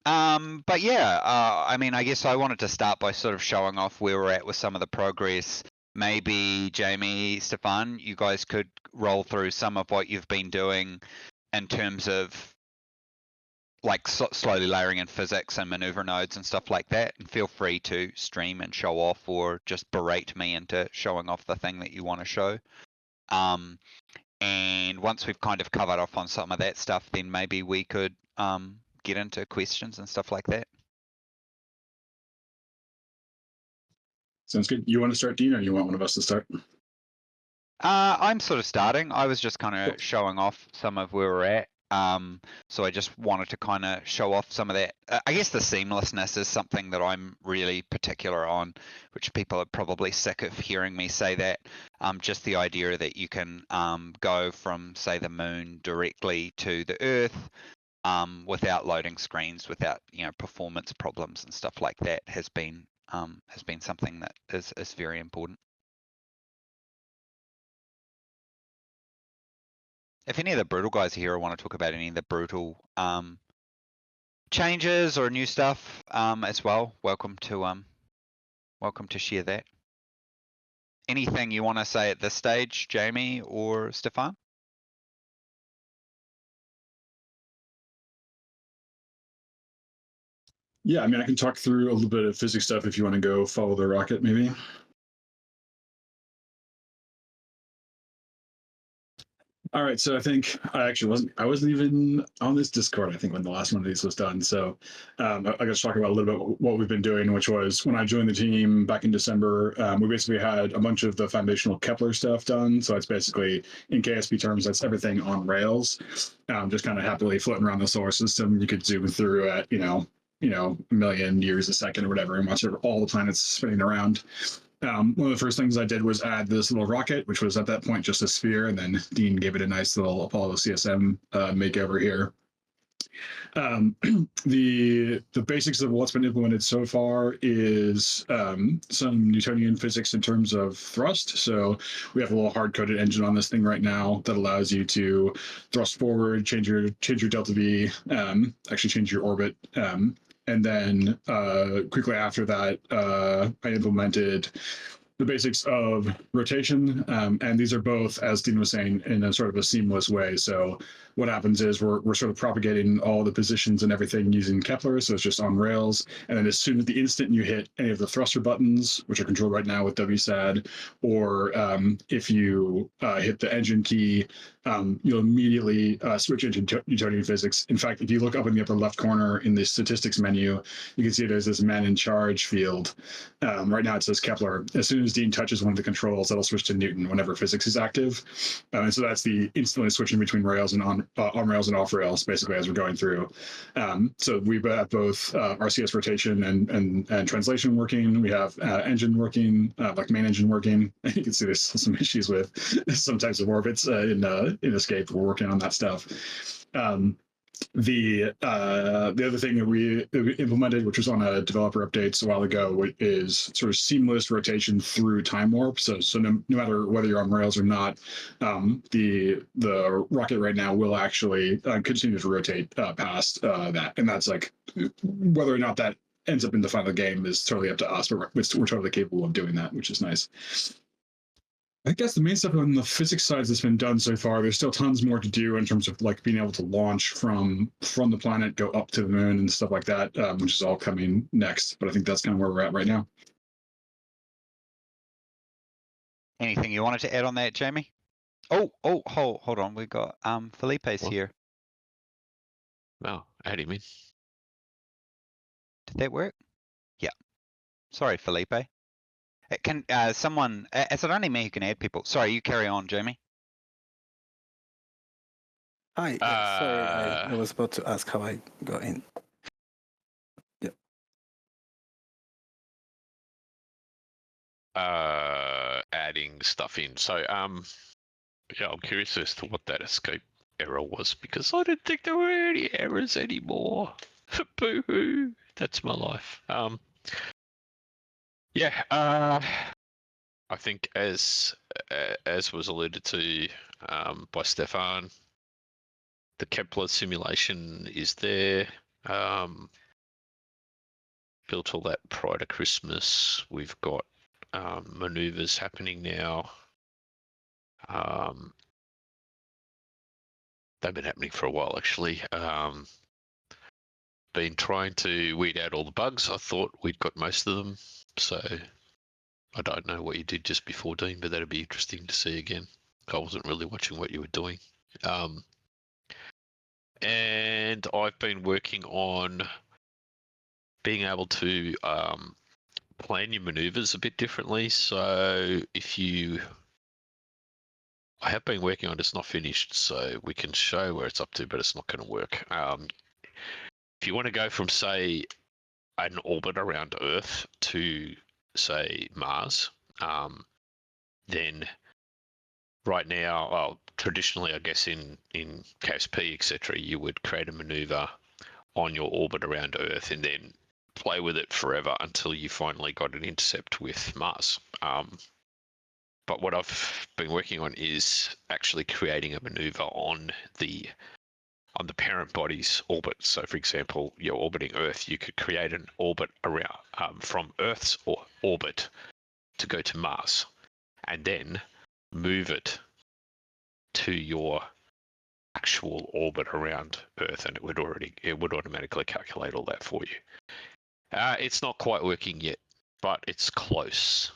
But yeah, I mean, I guess I wanted to start by sort of showing off where we're at with some of the progress. Maybe Jamie, Stefan, you guys could roll through some of what you've been doing in terms of like slowly layering in physics and maneuver nodes and stuff like that. And feel free to stream and show off or just berate me into showing off the thing that you want to show. And once we've kind of covered off on some of that stuff, then maybe we could get into questions and stuff like that. Sounds good. You want to start, Dean, or you want one of us to start? I'm sort of starting. I was just kind of showing off some of where we're at. So I just wanted to kind of show off some of that. I guess the seamlessness is something that I'm really particular on, which people are probably sick of hearing me say that. Just the idea that you can go from, say, the moon directly to the Earth without loading screens, without performance problems and stuff like that has been something that is very important. If any of the brutal guys are here or want to talk about any of the brutal changes or new stuff as well, welcome to share that. Anything you want to say at this stage, Jamie or Stefan? Yeah, I mean, I can talk through a little bit of physics stuff if you want to go follow the rocket, maybe. All right, so I think I wasn't even on this Discord, I think, when the last one of these was done. So I guess talk about a little bit what we've been doing, which was when I joined the team back in December, we basically had a bunch of the foundational Kepler stuff done. So it's basically, in KSP terms, that's everything on Rails, just kind of happily floating around the solar system. You could zoom through at, a million years a second or whatever, and watch all the planets spinning around. One of the first things I did was add this little rocket, which was at that point just a sphere, and then Dean gave it a nice little Apollo CSM makeover here. The basics of what's been implemented so far is some Newtonian physics in terms of thrust. So we have a little hard-coded engine on this thing right now that allows you to thrust forward, change your delta V, actually change your orbit. And then quickly after that, I implemented the basics of rotation. And these are both, as Dean was saying, in a sort of a seamless way. So what happens is we're sort of propagating all the positions and everything using Kepler. So it's just on Rails. And then as soon as the instant you hit any of the thruster buttons, which are controlled right now with WSAD, or if you hit the engine key, you'll immediately switch into Newtonian physics. In fact, if you look up in the upper left corner in the statistics menu, you can see there's this man in charge field. Right now it says Kepler. As soon as Dean touches one of the controls, that'll switch to Newton whenever physics is active. And so that's the instantly switching between Rails and on Rails and off Rails, basically, as we're going through. So we've got both RCS rotation and translation working. We have engine working, like main engine working. You can see there's some issues with some types of orbits in Escape. We're working on that stuff. The other thing that we implemented, which was on a developer updates a while ago, is sort of seamless rotation through time warp. So no matter whether you're on Rails or not, the rocket right now will actually continue to rotate past that, and that's like whether or not that ends up in the final game is totally up to us, but we're totally capable of doing that, which is nice. I guess the main stuff on the physics side that's been done so far, there's still tons more to do in terms of like being able to launch from the planet, go up to the moon and stuff like that, which is all coming next. But I think that's kind of where we're at right now. Anything you wanted to add on that, Jamie? Oh, hold on. We got Felipe's here. Oh, add him in. Did that work? Yeah. Sorry, Felipe. Can someone? Is it only me who can add people? Sorry, you carry on, Jamie. Hi. Yeah, sorry, I was about to ask how I got in. Yeah. Adding stuff in. So yeah, I'm curious as to what that escape error was, because I didn't think there were any errors anymore. Boo-hoo. That's my life. Yeah, I think as was alluded to by Stefan, the Kepler simulation is there. built all that prior to Christmas. We've got maneuvers happening now. They've been happening for a while, actually. Been trying to weed out all the bugs. I thought we'd got most of them. So I don't know what you did just before, Dean, but that'd be interesting to see again. I wasn't really watching what you were doing. And I've been working on being able to plan your maneuvers a bit differently. So I have been working on it, it's not finished, so we can show where it's up to, but it's not going to work. If you want to go from, say, an orbit around Earth to, say, Mars, then right now, well, traditionally, I guess in KSP, etc., you would create a maneuver on your orbit around Earth and then play with it forever until you finally got an intercept with Mars. But what I've been working on is actually creating a maneuver on the parent body's orbit. So, for example, you're orbiting Earth, you could create an orbit around from Earth's orbit to go to Mars, and then move it to your actual orbit around Earth, and it would automatically calculate all that for you. It's not quite working yet, but it's close.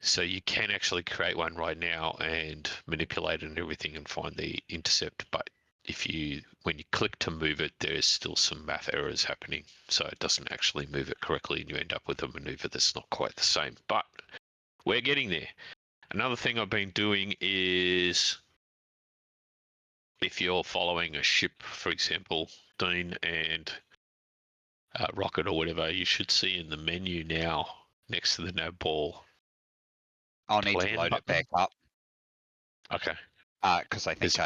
So you can actually create one right now and manipulate it and everything and find the intercept. But when you click to move it, there's still some math errors happening. So it doesn't actually move it correctly and you end up with a maneuver that's not quite the same. But we're getting there. Another thing I've been doing is, if you're following a ship, for example, Dean, and rocket or whatever, you should see in the menu now next to the nav ball. I'll need to load it back up. Okay. Because I think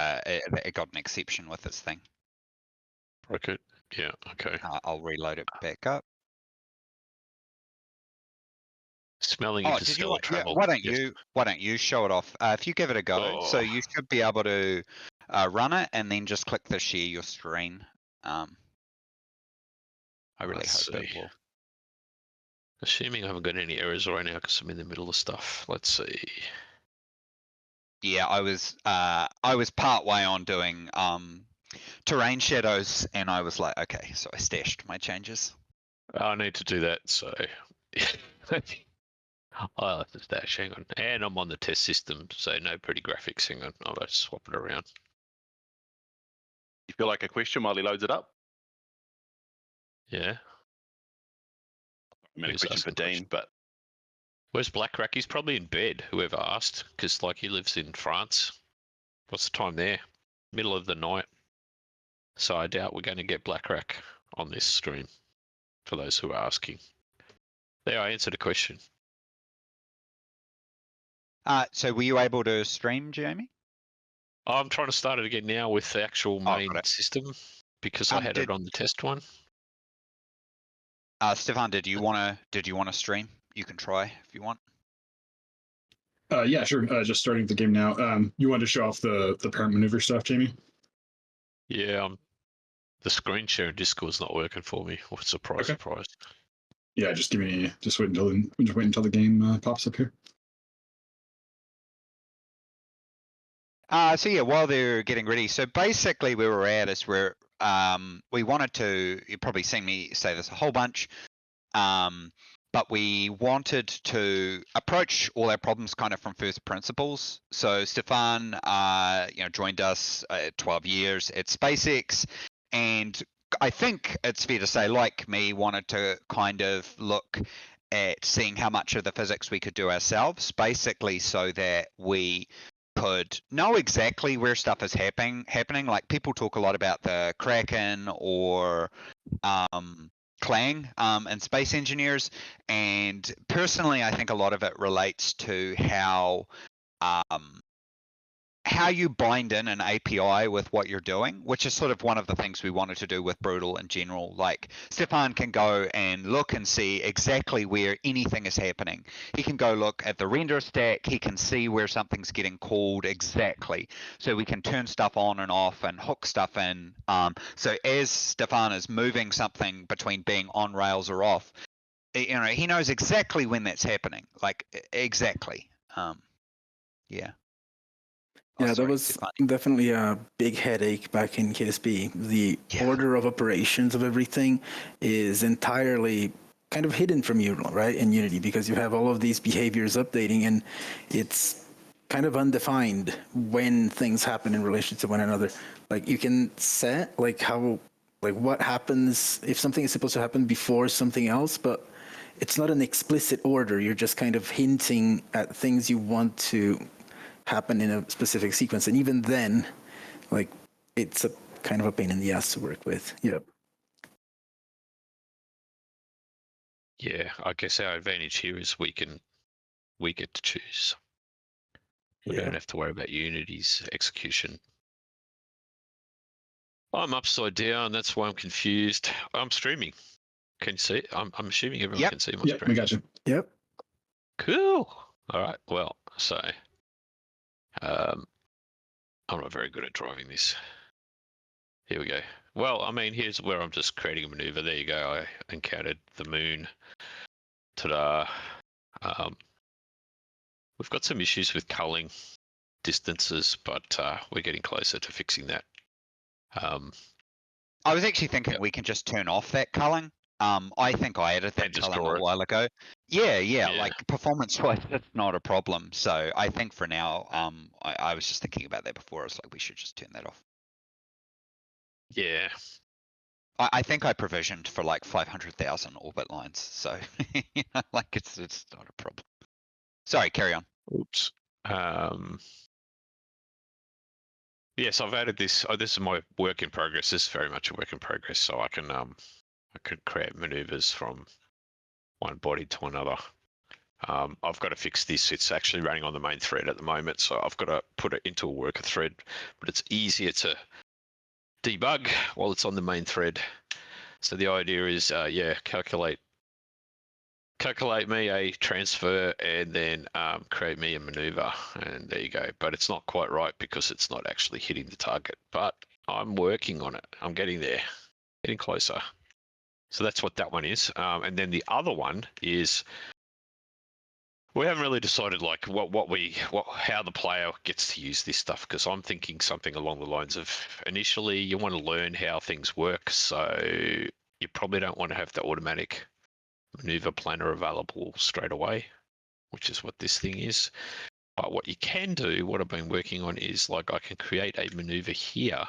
it got an exception with its thing. Rocket. Yeah. Okay. I'll reload it back up. Smelling interstellar travel. Why don't you show it off? If you give it a go, so you should be able to run it and then just click the share your screen. I really hope it will. Assuming I haven't got any errors right now because I'm in the middle of stuff. Let's see. Yeah, I was part way on doing terrain shadows, and I was like, okay, so I stashed my changes. I need to do that, so I'll have to stash. Hang on, and I'm on the test system, so no pretty graphics. Hang on, I'll just swap it around. You feel like a question while he loads it up? Yeah. I mean, a question for Dean, but where's Blackrack? He's probably in bed, whoever asked, because he lives in France. What's the time there? Middle of the night. So I doubt we're going to get Blackrack on this stream, for those who are asking. There, I answered a question. So were you able to stream, Jamie? I'm trying to start it again now with the actual main system, because I had it on the test one. Stefan, did you want to stream? You can try if you want. Yeah, sure. Just starting the game now. You wanted to show off the parent maneuver stuff, Jamie? Yeah, the screen share in Discord's not working for me. Oh, surprise, surprise. Yeah, just wait until the game pops up here. So yeah, while they're getting ready, so basically where we're at is we wanted to, you've probably seen me say this a whole bunch, but we wanted to approach all our problems kind of from first principles. So Stefan, joined us 12 years at SpaceX, and I think it's fair to say, like me, wanted to kind of look at seeing how much of the physics we could do ourselves, basically so that we could know exactly where stuff is happening. Like people talk a lot about the Kraken or Clang and space engineers, and personally I think a lot of it relates to how how you bind in an API with what you're doing, which is sort of one of the things we wanted to do with Brutal in general. Like Stefan can go and look and see exactly where anything is happening. He can go look at the render stack. He can see where something's getting called exactly. So we can turn stuff on and off and hook stuff in. So as Stefan is moving something between being on rails or off, he knows exactly when that's happening, like exactly. Yeah. Yeah, that was definitely a big headache back in KSP. The order of operations of everything is entirely kind of hidden from you, right, in Unity, because you have all of these behaviors updating, and it's kind of undefined when things happen in relation to one another. Like you can set like what happens if something is supposed to happen before something else, but it's not an explicit order. You're just kind of hinting at things you want to happen in a specific sequence, and even then, like, it's a kind of a pain in the ass to work with. Yep. Yeah, I guess our advantage here is we get to choose. We don't have to worry about Unity's execution. I'm upside down. That's why I'm confused. I'm streaming. Can you see it? I'm assuming everyone can see my screen. We got you. Yep. Cool. All right. Well, so I'm not very good at driving this. Here we go. Well, I mean, here's where I'm just creating a maneuver. There you go. I encountered the moon. Ta-da. We've got some issues with culling distances, but we're getting closer to fixing that. I was actually thinking we can just turn off that culling. I think I added that culling a while ago. Yeah, like performance-wise, that's not a problem. So I think for now, I was just thinking about that before. I was like, we should just turn that off. Yeah. I think I provisioned for like 500,000 orbit lines, so like it's not a problem. Sorry, carry on. Oops. Yes, I've added this. Oh, this is my work in progress. This is very much a work in progress. So I could create maneuvers from one body to another. I've got to fix this. It's actually running on the main thread at the moment, so I've got to put it into a worker thread. But it's easier to debug while it's on the main thread. So the idea is, calculate me a transfer and then create me a maneuver, and there you go. But it's not quite right because it's not actually hitting the target. But I'm working on it. I'm getting there, getting closer. So that's what that one is. And then the other one is, we haven't really decided like how the player gets to use this stuff, because I'm thinking something along the lines of, initially you want to learn how things work, so you probably don't want to have the automatic maneuver planner available straight away, which is what this thing is. But what you can do, what I've been working on, is like I can create a maneuver here,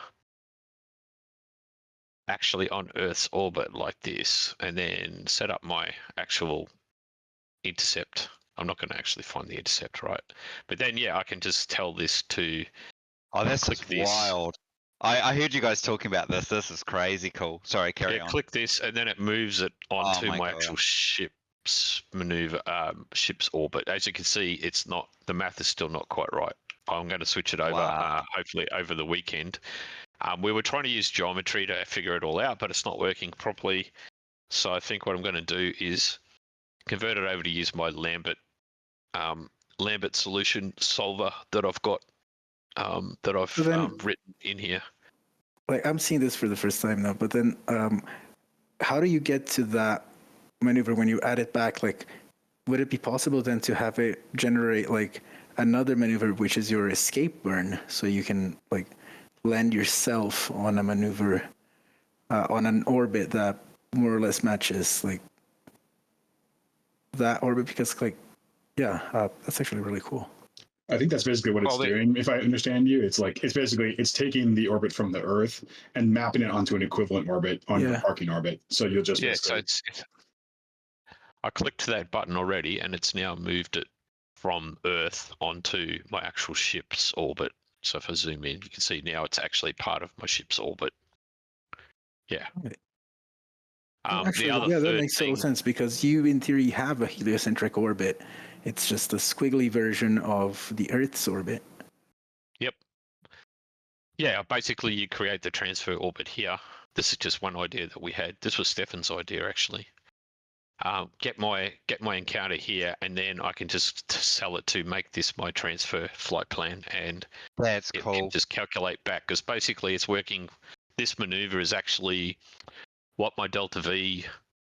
actually on Earth's orbit like this, and then set up my actual intercept. I'm not going to actually find the intercept, right? But then, I can just tell this to. Oh, this is wild. I heard you guys talking about this. This is crazy cool. Sorry, carry on. Click this, and then it moves it onto my actual ship's maneuver, ship's orbit. As you can see, it's not. The math is still not quite right. I'm going to switch it over, hopefully over the weekend. We were trying to use geometry to figure it all out, but it's not working properly. So I think what I'm going to do is convert it over to use my Lambert solution solver that I've got, that I've written in here. Like, I'm seeing this for the first time now, but then how do you get to that maneuver when you add it back? Like, would it be possible then to have it generate like another maneuver, which is your escape burn, so you can like land yourself on a maneuver on an orbit that more or less matches like that orbit? Because like, that's actually really cool. I think that's basically what it's doing. If I understand you, it's like it's taking the orbit from the Earth and mapping it onto an equivalent orbit on your parking orbit. So you'll just so it's. I clicked that button already, and it's now moved it from Earth onto my actual ship's orbit. So if I zoom in, you can see now it's actually part of my ship's orbit. Yeah. Actually, that makes total sense, because you, in theory, have a heliocentric orbit. It's just a squiggly version of the Earth's orbit. Yep. Yeah, basically you create the transfer orbit here. This is just one idea that we had. This was Stefan's idea actually. Get my encounter here, and then I can just sell it to make this my transfer flight plan, and That's it cool. can just calculate back, because basically it's working. This maneuver is actually what my delta V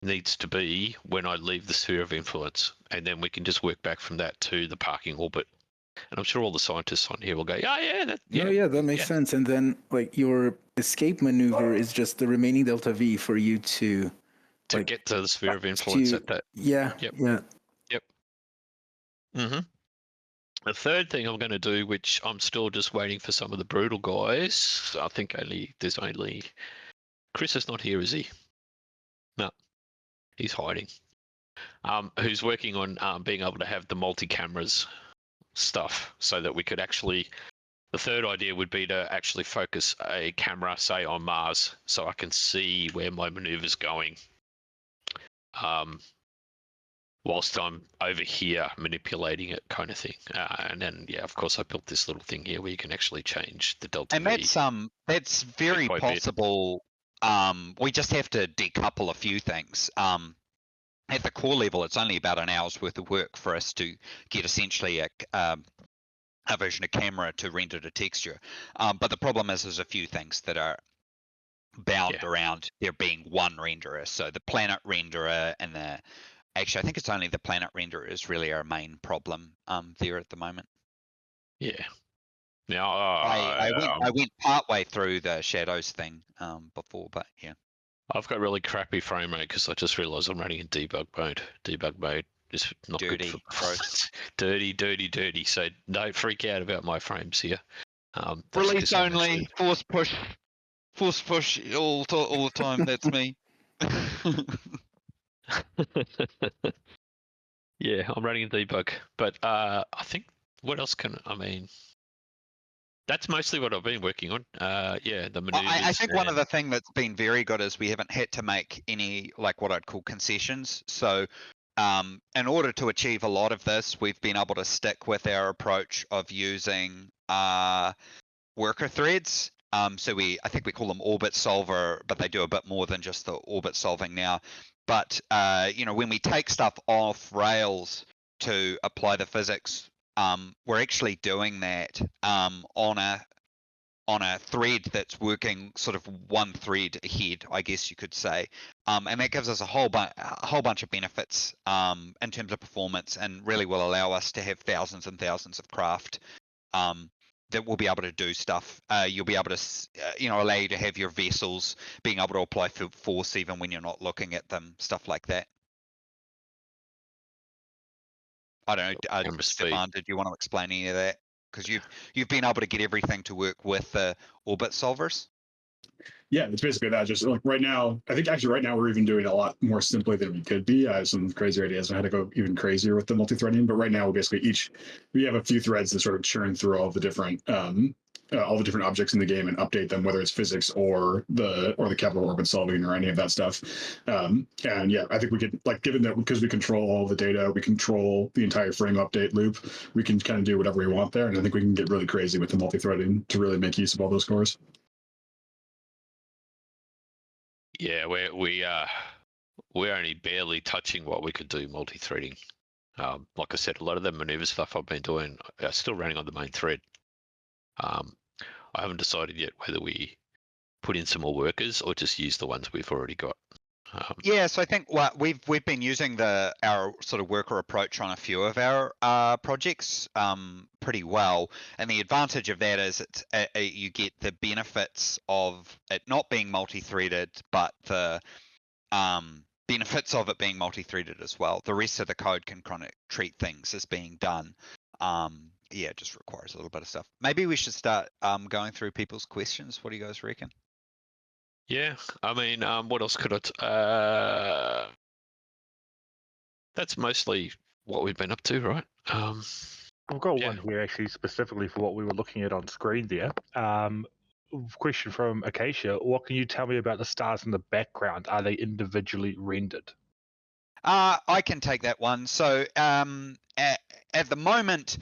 needs to be when I leave the sphere of influence, and then we can just work back from that to the parking orbit. And I'm sure all the scientists on here will go, that makes sense. And then like your escape maneuver is just the remaining delta V for you to get to the sphere of influence at that. Yeah. Mm-hmm. The third thing I'm going to do, which I'm still just waiting for some of the brutal guys. I think there's only Chris is not here, is he? No, he's hiding. Who's working on being able to have the multi-cameras stuff, so that we could actually. The third idea would be to actually focus a camera, say on Mars, so I can see where my maneuver's going. Whilst I'm over here manipulating it, kind of thing. And then, of course, I built this little thing here where you can actually change the delta And V. that's very possible. We just have to decouple a few things. At the core level, it's only about an hour's worth of work for us to get essentially a version of camera to render the texture. But the problem is there's a few things that are bound around there being one renderer. So the planet renderer and actually I think it's only the planet renderer is really our main problem there at the moment. Yeah. Now I went partway through the shadows thing before, but yeah. I've got really crappy frame rate because I just realised I'm running in debug mode. Debug mode is not dirty, good for dirty. So don't freak out about my frames here. Release only, force push all the time. That's me. Yeah, I'm running in debug, but I think what else that's mostly what I've been working on. The maneuvers. I think one of the things that's been very good is we haven't had to make any like what I'd call concessions. So in order to achieve a lot of this, we've been able to stick with our approach of using worker threads. So I think we call them orbit solver, but they do a bit more than just the orbit solving now. But when we take stuff off rails to apply the physics, we're actually doing that on a thread that's working sort of one thread ahead, I guess you could say, and that gives us a whole bunch of benefits in terms of performance, and really will allow us to have thousands and thousands of craft that will be able to do stuff. You'll be able to, allow you to have your vessels being able to apply force even when you're not looking at them, stuff like that. I don't know, Stefan, did you want to explain any of that? Because you've been able to get everything to work with the orbit solvers. Yeah, it's basically that. Just like right now, I think actually right now we're even doing a lot more simply than we could be. I have some crazy ideas on how to go even crazier with the multi-threading, but right now we basically we have a few threads that sort of churn through all the different objects in the game and update them, whether it's physics or the capital orbit solving or any of that stuff. And yeah, I think we could, like, given that because we control all the data, we control the entire frame update loop, we can kind of do whatever we want there. And I think we can get really crazy with the multi-threading to really make use of all those cores. Yeah, we're only barely touching what we could do multi-threading. Like I said, a lot of the maneuver stuff I've been doing are still running on the main thread. I haven't decided yet whether we put in some more workers or just use the ones we've already got. So I think we've been using our sort of worker approach on a few of our projects pretty well, and the advantage of that is you get the benefits of it not being multi-threaded, but the benefits of it being multi-threaded as well. The rest of the code can kind of treat things as being done. It just requires a little bit of stuff. Maybe we should start going through people's questions. What do you guys reckon? Yeah, I mean, what else could I? That's mostly what we've been up to, right? I've got one here actually specifically for what we were looking at on screen there. Question from Acacia: what can you tell me about the stars in the background? Are they individually rendered? I can take that one. So at the moment,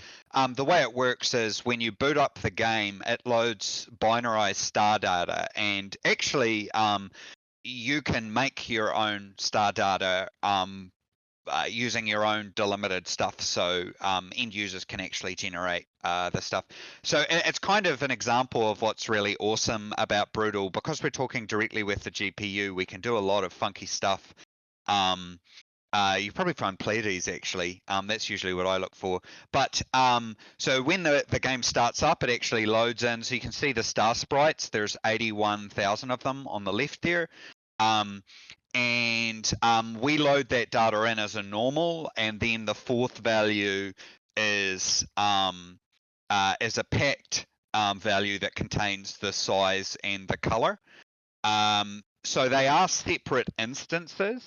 the way it works is when you boot up the game, it loads binarized star data, and actually, you can make your own star data using your own delimited stuff, so end users can actually generate the stuff. So it's kind of an example of what's really awesome about Brutal. Because we're talking directly with the GPU, we can do a lot of funky stuff. You probably find Pleiades actually. That's usually what I look for. But so when the game starts up, it actually loads in. So you can see the star sprites. There's 81,000 of them on the left there. And we load that data in as a normal, and then the fourth value is a packed value that contains the size and the color. So they are separate instances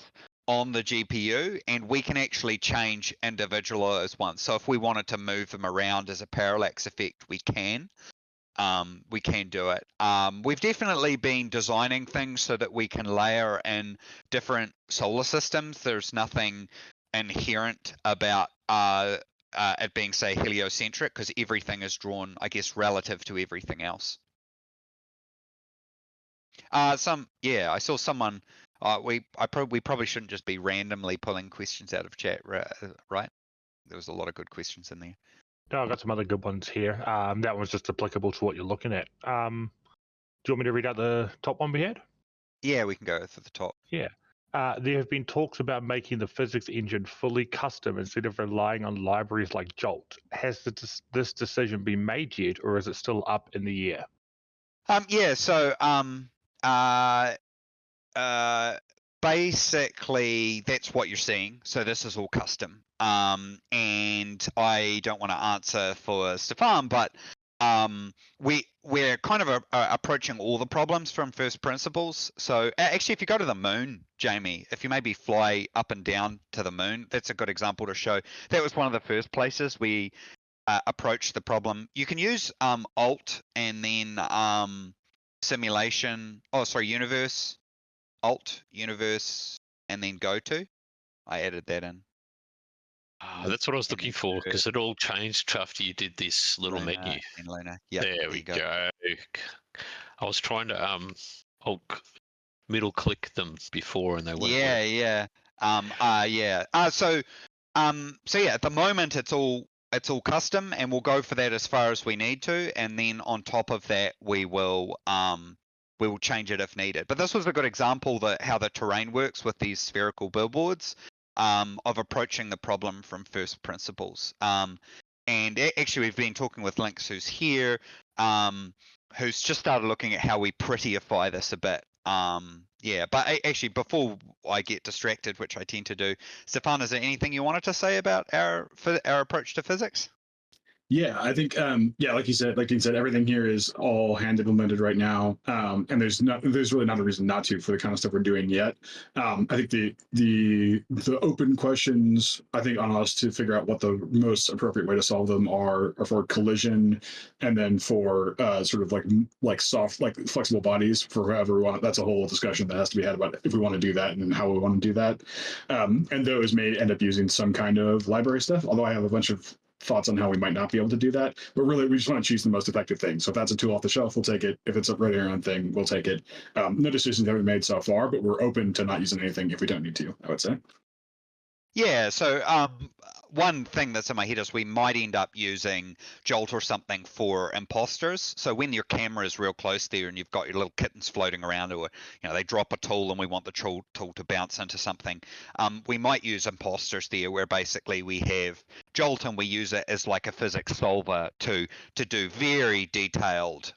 on the GPU, and we can actually change individual as one. So if we wanted to move them around as a parallax effect, we can. Do it. We've definitely been designing things so that we can layer in different solar systems. There's nothing inherent about it being, say, heliocentric, because everything is drawn, I guess, relative to everything else. I saw someone. We probably shouldn't just be randomly pulling questions out of chat, right? There was a lot of good questions in there. No, I've got some other good ones here. That one's just applicable to what you're looking at. Do you want me to read out the top one we had? Yeah, we can go for the top. Yeah. There have been talks about making the physics engine fully custom instead of relying on libraries like Jolt. Has this decision been made yet, or is it still up in the air? Basically, that's what you're seeing. So this is all custom. And I don't want to answer for Stefan, but we're kind of approaching all the problems from first principles. So actually, if you go to the moon, Jamie, if you maybe fly up and down to the moon, that's a good example to show. That was one of the first places we approached the problem. You can use Alt and then simulation. Oh, sorry, universe. Alt, universe, and then go to. I added that in. That's what I was looking for, because it all changed after you did this little menu. And Luna. Yep, there we go. I was trying to middle click them before, and they weren't. Yeah. So at the moment it's all custom, and we'll go for that as far as we need to, and then on top of that we will change it if needed. But this was a good example that how the terrain works with these spherical billboards, of approaching the problem from first principles. And actually we've been talking with Lynx, who's here, who's just started looking at how we prettyify this a bit. But actually before I get distracted, which I tend to do, Stefan, is there anything you wanted to say about our approach to physics? Yeah, I think like you said, everything here is all hand implemented right now, and there's really not a reason not to for the kind of stuff we're doing yet. I think the open questions, I think, on us to figure out what the most appropriate way to solve them are for collision, and then for sort of like soft, like flexible bodies for however we want. That's a whole discussion that has to be had about if we want to do that and how we want to do that. And those may end up using some kind of library stuff. Although I have a bunch of thoughts on how we might not be able to do that, but really we just want to choose the most effective thing. So if that's a tool off the shelf, we'll take it. If it's a right our own thing, we'll take it. No decisions have been made so far, but we're open to not using anything if we don't need to, I would say. Yeah, so one thing that's in my head is we might end up using Jolt or something for imposters. So when your camera is real close there and you've got your little kittens floating around, or they drop a tool and we want the tool to bounce into something, we might use imposters there, where basically we have Jolt and we use it as like a physics solver to do very detailed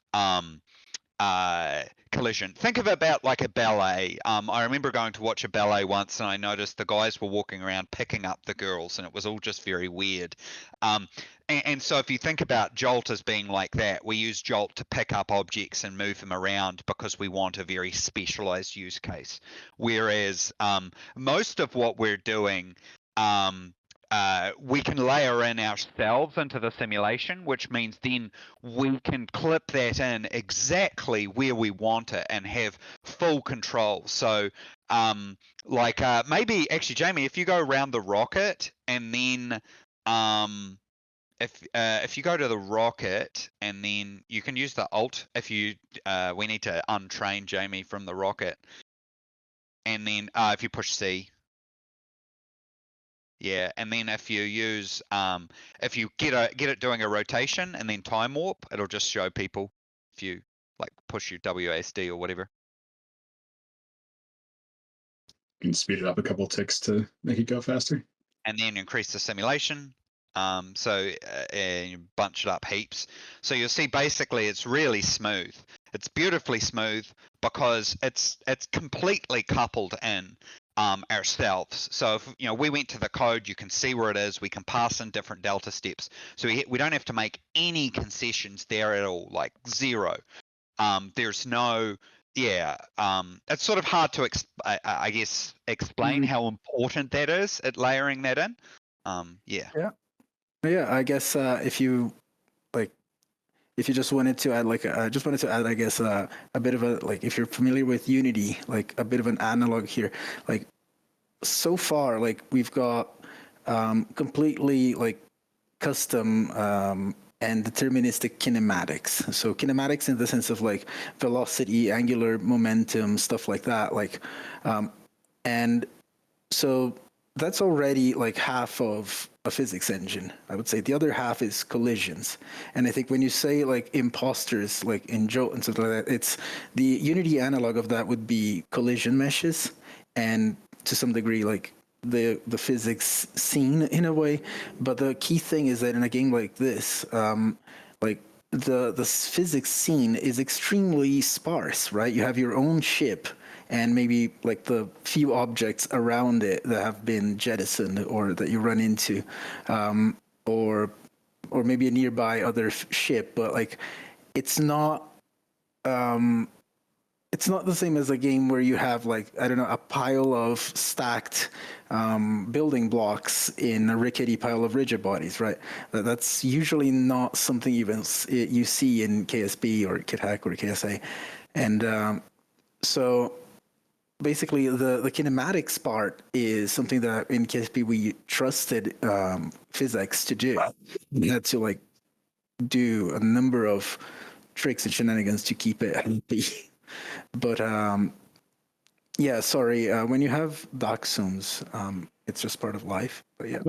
collision. Think of it about like a ballet. I remember going to watch a ballet once, and I noticed the guys were walking around picking up the girls, and it was all just very weird. And so if you think about Jolt as being like that, we use Jolt to pick up objects and move them around because we want a very specialized use case. Whereas most of what we're doing, we can layer in ourselves into the simulation, which means then we can clip that in exactly where we want it and have full control. So maybe actually, Jamie, if you go around the rocket and then if you go to the rocket and then you can use the alt if you we need to untrain Jamie from the rocket, and then if you push C, yeah, and then if you use if you get it doing a rotation and then time warp, it'll just show people if you like push your WASD or whatever. You can speed it up a couple ticks to make it go faster. And then increase the simulation. So you bunch it up heaps. So you'll see basically it's really smooth. It's beautifully smooth because it's completely coupled in ourselves. So if we went to the code, you can see where it is. We can pass in different delta steps. So we don't have to make any concessions there at all, like zero. There's no it's sort of hard to I guess explain how important that is at layering that in. Yeah, I guess if you just wanted to add I guess a bit of a, like, if you're familiar with Unity, like a bit of an analog here, like so far, like we've got completely like custom and deterministic kinematics. So kinematics in the sense of like velocity, angular momentum, stuff like that. Like, and so that's already like half of a physics engine, I would say. The other half is collisions. And I think when you say like imposters, like in Jolt and stuff like that, it's the Unity analog of that would be collision meshes, and to some degree like the physics scene in a way. But the key thing is that in a game like this, like the physics scene is extremely sparse, right? You have your own ship and maybe like the few objects around it that have been jettisoned or that you run into, or maybe a nearby other ship. But like it's not the same as a game where you have like, I don't know, a pile of stacked building blocks in a rickety pile of rigid bodies, right? That's usually not something even you see in KSB or KitHack or KSA. And so basically the kinematics part is something that in KSB we trusted physics to do. We had to like do a number of tricks and shenanigans to keep it happy. But yeah, sorry, when you have dachshunds, it's just part of life. But yeah.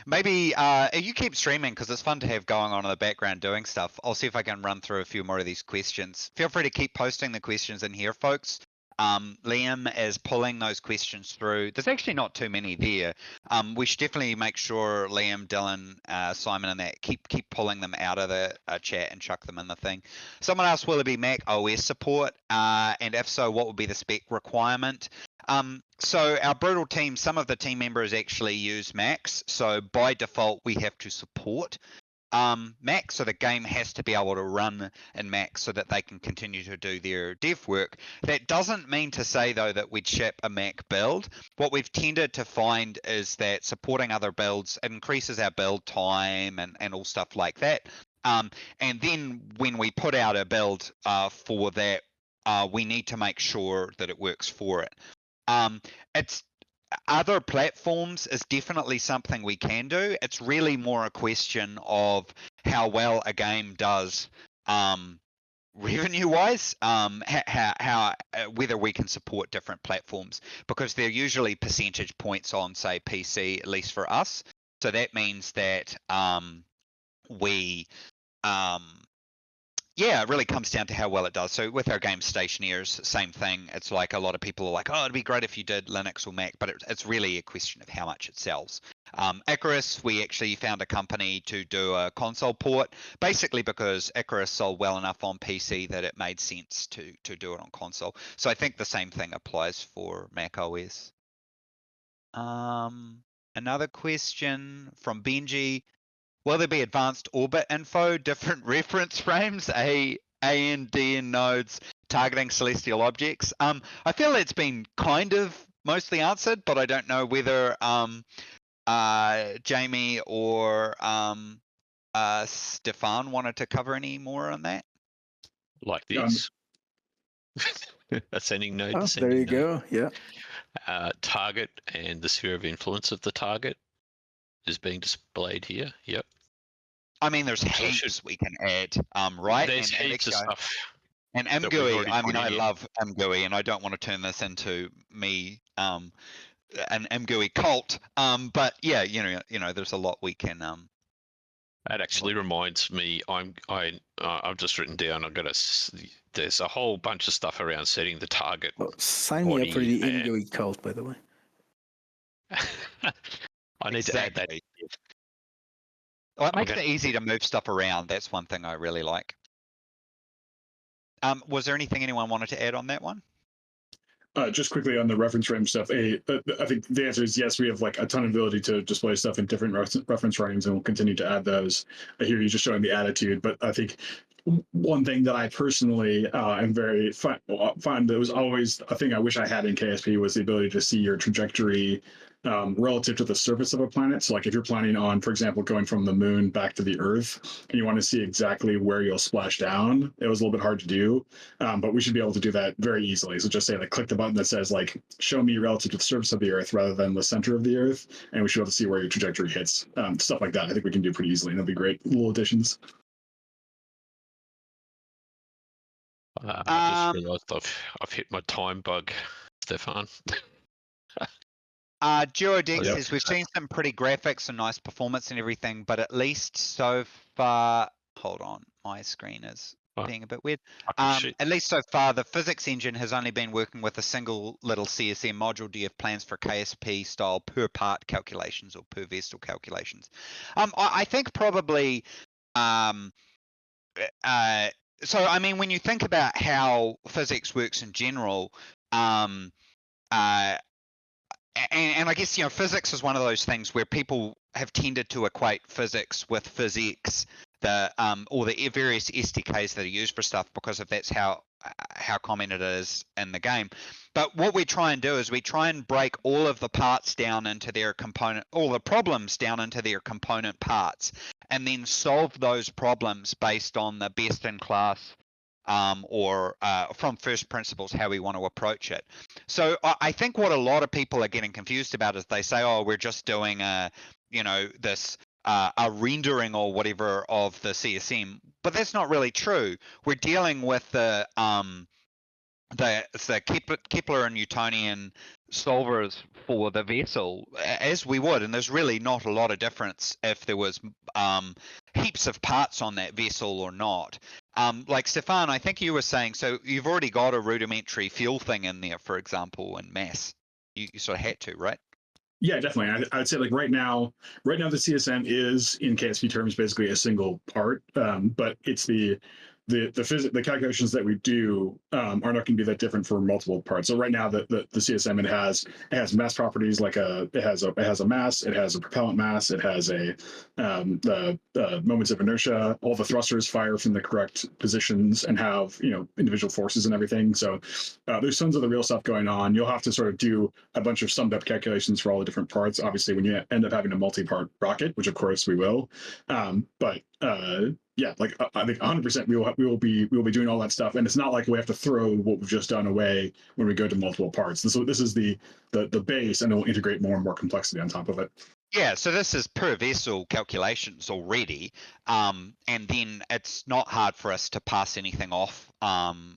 Maybe you keep streaming because it's fun to have going on in the background doing stuff. I'll see if I can run through a few more of these questions. Feel free to keep posting the questions in here, folks. Liam is pulling those questions through. There's actually not too many there. We should definitely make sure Liam, Dylan, Simon, and that keep pulling them out of the chat and chuck them in the thing. Someone asked, will it be Mac OS support? And if so, what would be the spec requirement? So our Brutal team, some of the team members actually use Macs. So by default, we have to support Mac, so the game has to be able to run in Mac so that they can continue to do their dev work. That doesn't mean to say though that we'd ship a Mac build. What we've tended to find is that supporting other builds increases our build time and all stuff like that. And then when we put out a build for that, we need to make sure that it works for it. It's other platforms is definitely something we can do. It's really more a question of how well a game does revenue-wise, how whether we can support different platforms, because they're usually percentage points on, say, PC, at least for us. So that means that yeah, it really comes down to how well it does. So with our game Stationeers, same thing. It's like a lot of people are like, oh, it'd be great if you did Linux or Mac, but it's really a question of how much it sells. Icarus, we actually found a company to do a console port, basically because Icarus sold well enough on PC that it made sense to do it on console. So I think the same thing applies for Mac OS. Another question from Benji. Will there be advanced orbit info, different reference frames, A and D nodes targeting celestial objects? I feel it's been kind of mostly answered, but I don't know whether Jamie or Stefan wanted to cover any more on that. Like this. Ascending node, Oh, descending there you node. go. Yeah. Target and the sphere of influence of the target. is being displayed here. Yep. I mean, there's So heaps we can add, right? There's heaps of actually, stuff. and that we've MGUI, already I mean, put in I here. love MGUI, and I don't want to turn this into me, an MGUI cult. But yeah, there's a lot we can. That actually reminds me. I've just written down. There's a whole bunch of stuff around setting the target. Well, sign me up for the body and- MGUI cult, by the way. I need to add that. Exactly. Well, it makes Okay. it easy to move stuff around. That's one thing I really like. Was there anything anyone wanted to add on that one? Just quickly on the reference frame stuff, I think the answer is yes. We have like a ton of ability to display stuff in different reference frames, and we'll continue to add those. I hear you just showing the attitude, but I think one thing that I personally am very find that was always a thing I wish I had in KSP was the ability to see your trajectory relative to the surface of a planet. So like if you're planning on, for example, going from the moon back to the Earth, and you want to see exactly where you'll splash down, it was a little bit hard to do, but we should be able to do that very easily. So just say like click the button that says like show me relative to the surface of the Earth rather than the center of the Earth, and we should be able to see where your trajectory hits. Stuff like that I think we can do pretty easily, and that'll be great little additions. I just realised I've hit my time bug, Stefan. Duodex Yep. says we've seen some pretty graphics and nice performance and everything, but at least so far, hold on, my screen is being a bit weird. At least so far, the physics engine has only been working with a single little CSM module. Do you have plans for KSP style per part calculations or per vessel calculations? I think probably, so I mean, when you think about how physics works in general, and I guess, physics is one of those things where people have tended to equate physics with physics, or the various SDKs that are used for stuff, because if that's how common it is in the game. But what we try and do is we try and break all of the parts down into their component, all the problems down into their component parts, and then solve those problems based on the best in class or from first principles, how we want to approach it. So I think what a lot of people are getting confused about is they say, oh, we're just doing this a rendering or whatever of the CSM, but that's not really true. We're dealing with the Kepler and Newtonian solvers for the vessel as we would, and there's really not a lot of difference if there was heaps of parts on that vessel or not. Like Stefan, I think you were saying, so you've already got a rudimentary fuel thing in there, for example, in mass. You sort of had to, right? Yeah, definitely. I'd say like right now the CSM is in KSP terms basically a single part, but it's the calculations that we do are not going to be that different for multiple parts. So right now the CSM it has mass properties, like it has a mass, it has a propellant mass, it has the moments of inertia. All the thrusters fire from the correct positions and have individual forces and everything. So there's tons of the real stuff going on. You'll have to sort of do a bunch of summed up calculations for all the different parts. Obviously, when you end up having a multi-part rocket, which of course we will, yeah, like I think 100% we will be doing all that stuff, and it's not like we have to throw what we've just done away when we go to multiple parts. This is the base, and it will integrate more and more complexity on top of it. Yeah, so this is per vessel calculations already, and then it's not hard for us to pass anything off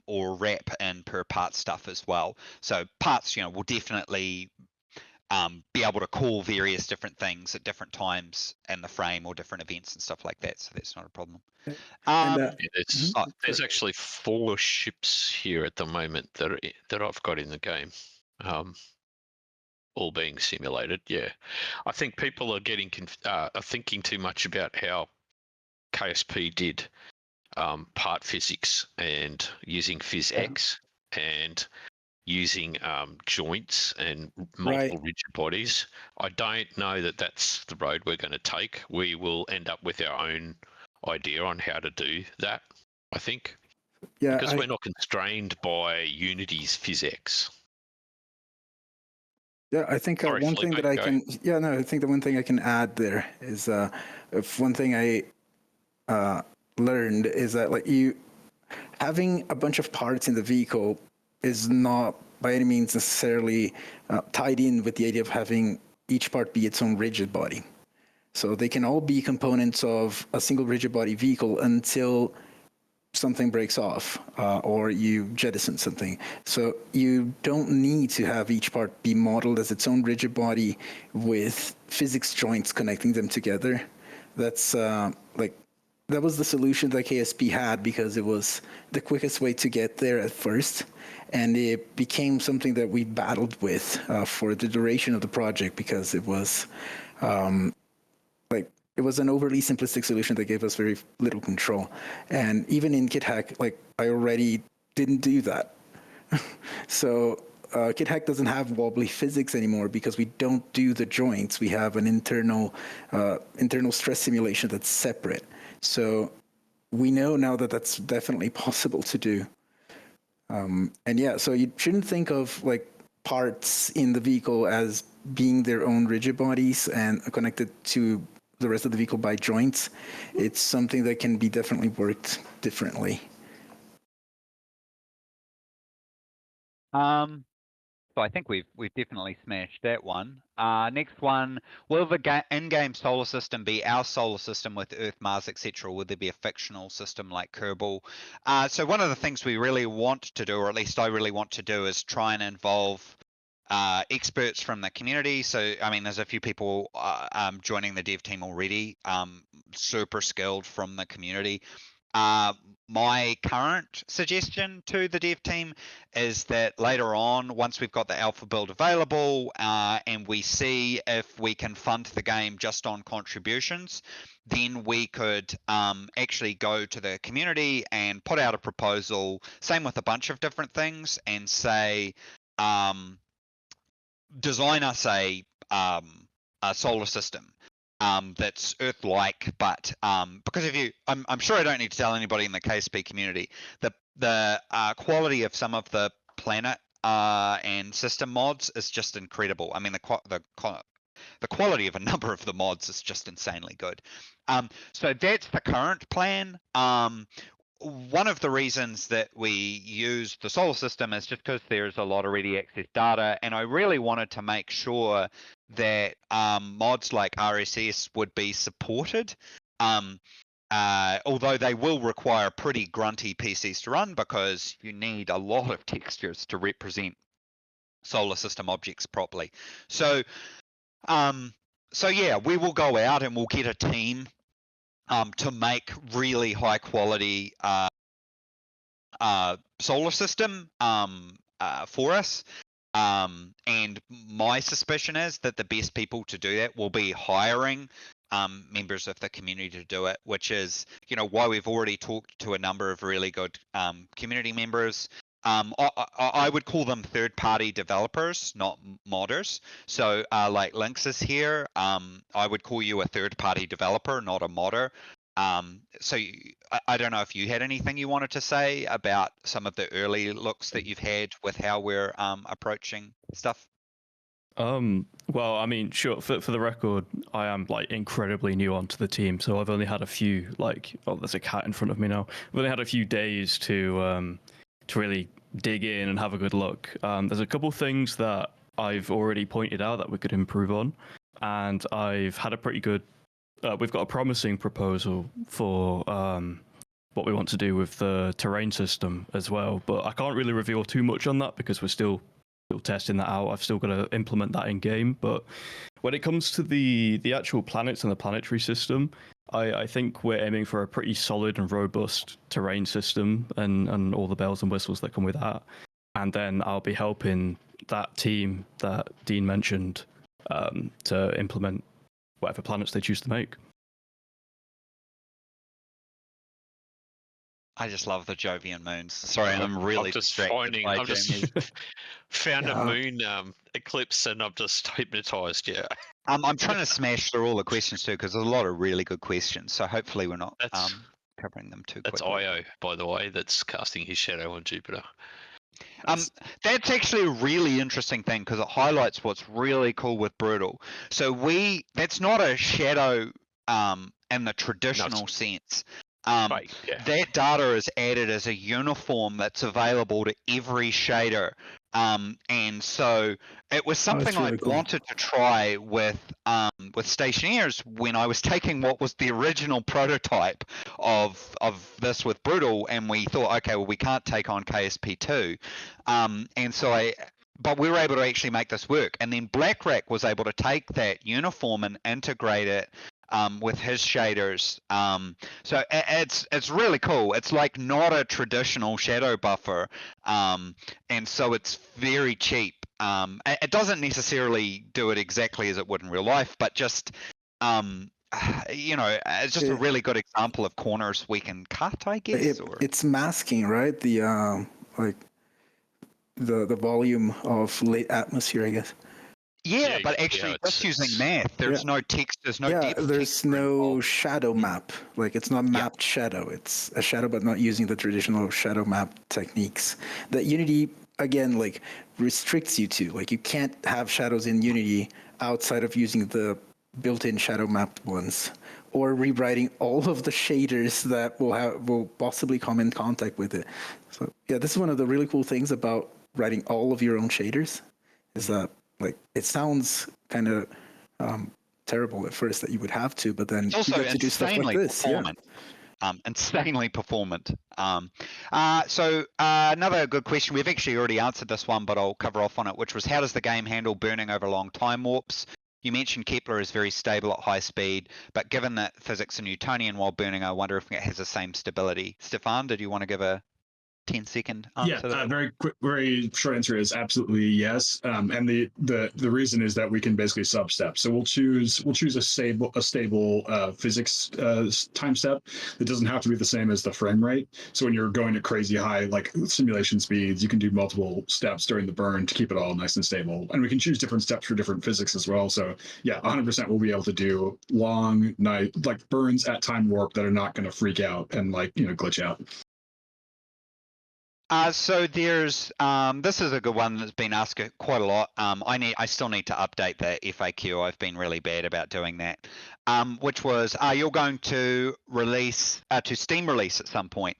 or wrap in per part stuff as well. So parts, will definitely be able to call various different things at different times in the frame or different events and stuff like that. So that's not a problem. There's actually 4 ships here at the moment that I've got in the game, all being simulated. Yeah, I think people are thinking too much about how KSP did part physics and using PhysX and using joints and multiple rigid bodies. I don't know that that's the road we're going to take. We will end up with our own idea on how to do that, I think. Yeah, because we're not constrained by Unity's physics. Yeah, I think one thing that I can. Yeah, no, I think the one thing I can add there is, if one thing I learned is that like having a bunch of parts in the vehicle is not by any means necessarily tied in with the idea of having each part be its own rigid body. So they can all be components of a single rigid body vehicle until something breaks off or you jettison something. So you don't need to have each part be modeled as its own rigid body with physics joints connecting them together. That's that was the solution that KSP had because it was the quickest way to get there at first. And it became something that we battled with for the duration of the project because it was it was an overly simplistic solution that gave us very little control. And even in KitHack, I already didn't do that. So KitHack doesn't have wobbly physics anymore because we don't do the joints. We have an internal stress simulation that's separate. So we know now that that's definitely possible to do. And yeah, so you shouldn't think of parts in the vehicle as being their own rigid bodies and connected to the rest of the vehicle by joints. It's something that can be definitely worked differently. So I think we've definitely smashed that one. Next one, will the in-game solar system be our solar system with Earth, Mars, etc., or will there be a fictional system like Kerbal? So one of the things we really want to do, or at least I really want to do, is try and involve experts from the community. So I mean, there's a few people joining the dev team already, super skilled from the community. My current suggestion to the dev team is that later on, once we've got the alpha build available and we see if we can fund the game just on contributions, then we could actually go to the community and put out a proposal, same with a bunch of different things, and say, design us a solar system that's Earth-like, but because if you, I'm sure I don't need to tell anybody in the KSP community, the quality of some of the planet and system mods is just incredible. I mean, the quality of a number of the mods is just insanely good. So that's the current plan. One of the reasons that we use the solar system is just because there's a lot of ready access data, and I really wanted to make sure that mods like RSS would be supported, although they will require pretty grunty PCs to run because you need a lot of textures to represent solar system objects properly. So yeah, we will go out and we'll get a team to make really high quality solar system for us. And my suspicion is that the best people to do that will be hiring members of the community to do it, which is, why we've already talked to a number of really good community members. I would call them third-party developers, not modders. So like Lynx is here, I would call you a third-party developer, not a modder. So I don't know if you had anything you wanted to say about some of the early looks that you've had with how we're approaching stuff. Well, I mean, sure. For the record, I am incredibly new onto the team, so I've only had a few there's a cat in front of me now. I've only had a few days to really dig in and have a good look. There's a couple things that I've already pointed out that we could improve on, and I've had a pretty good. We've got a promising proposal for what we want to do with the terrain system as well, but I can't really reveal too much on that because we're still testing that out. I've still got to implement that in game. But when it comes to the actual planets and the planetary system, I think we're aiming for a pretty solid and robust terrain system and all the bells and whistles that come with that. And then I'll be helping that team that Dean mentioned to implement whatever planets they choose to make. I just love the Jovian moons. Sorry, I'm really distracted. I've just found a moon eclipse and I'm just hypnotized. Yeah. I'm trying to smash through all the questions too because there's a lot of really good questions. So hopefully we're not covering them too quickly. That's Io, by the way, that's casting his shadow on Jupiter. That's actually a really interesting thing because it highlights what's really cool with Brutal. So that's not a shadow in the traditional sense. That data is added as a uniform that's available to every shader And so it was something really I cool. wanted to try with Stationeers when I was taking what was the original prototype of this with Brutal, and we thought, okay, well, we can't take on KSP2, and so but we were able to actually make this work. And then BlackRack was able to take that uniform and integrate it with his shaders. So it's really cool. It's like not a traditional shadow buffer, and so it's very cheap. It doesn't necessarily do it exactly as it would in real life, but just it's just a really good example of corners we can cut, I guess. It's masking, right? The like the volume of late atmosphere, I guess. Yeah, but actually just using math. There's no text, there's no depth. There's no shadow map. Like it's not mapped shadow. It's a shadow, but not using the traditional shadow map techniques that Unity, again, like restricts you to. Like you can't have shadows in Unity outside of using the built-in shadow mapped ones, or rewriting all of the shaders that will possibly come in contact with it. So yeah, this is one of the really cool things about writing all of your own shaders, is that like it sounds kind of terrible at first that you would have to, but then it's also you get to do stuff like this. Performant. Insanely performant. So another good question. We've actually already answered this one, but I'll cover off on it, which was how does the game handle burning over long time warps? You mentioned Kepler is very stable at high speed, but given that physics are Newtonian while burning, I wonder if it has the same stability. Stefan, did you want to give a 10-second answer? Yeah, very quick, very short answer is absolutely yes. And the reason is that we can basically substep. So we'll choose a stable physics time step that doesn't have to be the same as the frame rate. So when you're going at crazy high like simulation speeds, you can do multiple steps during the burn to keep it all nice and stable. And we can choose different steps for different physics as well. So yeah, 100% we'll be able to do long night like burns at time warp that are not going to freak out and glitch out. So there's this is a good one that's been asked quite a lot. I still need to update the FAQ. I've been really bad about doing that. Which was you're going to release to Steam release at some point.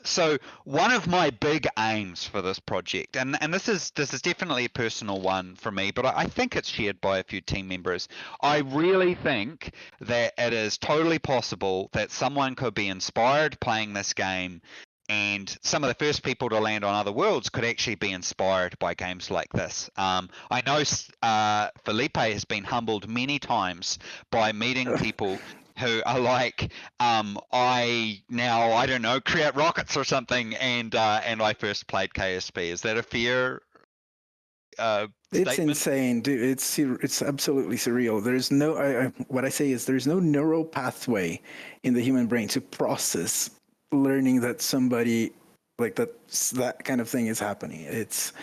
So one of my big aims for this project, and this is definitely a personal one for me, but I think it's shared by a few team members. I really think that it is totally possible that someone could be inspired playing this game, and some of the first people to land on other worlds could actually be inspired by games like this. I know Felipe has been humbled many times by meeting people who are like, I don't know, create rockets or something, and I first played KSP. Is that a fair It's statement? insane, dude. It's absolutely surreal. There's no what I say is there's no neural pathway in the human brain to process learning that somebody like that kind of thing is happening. It's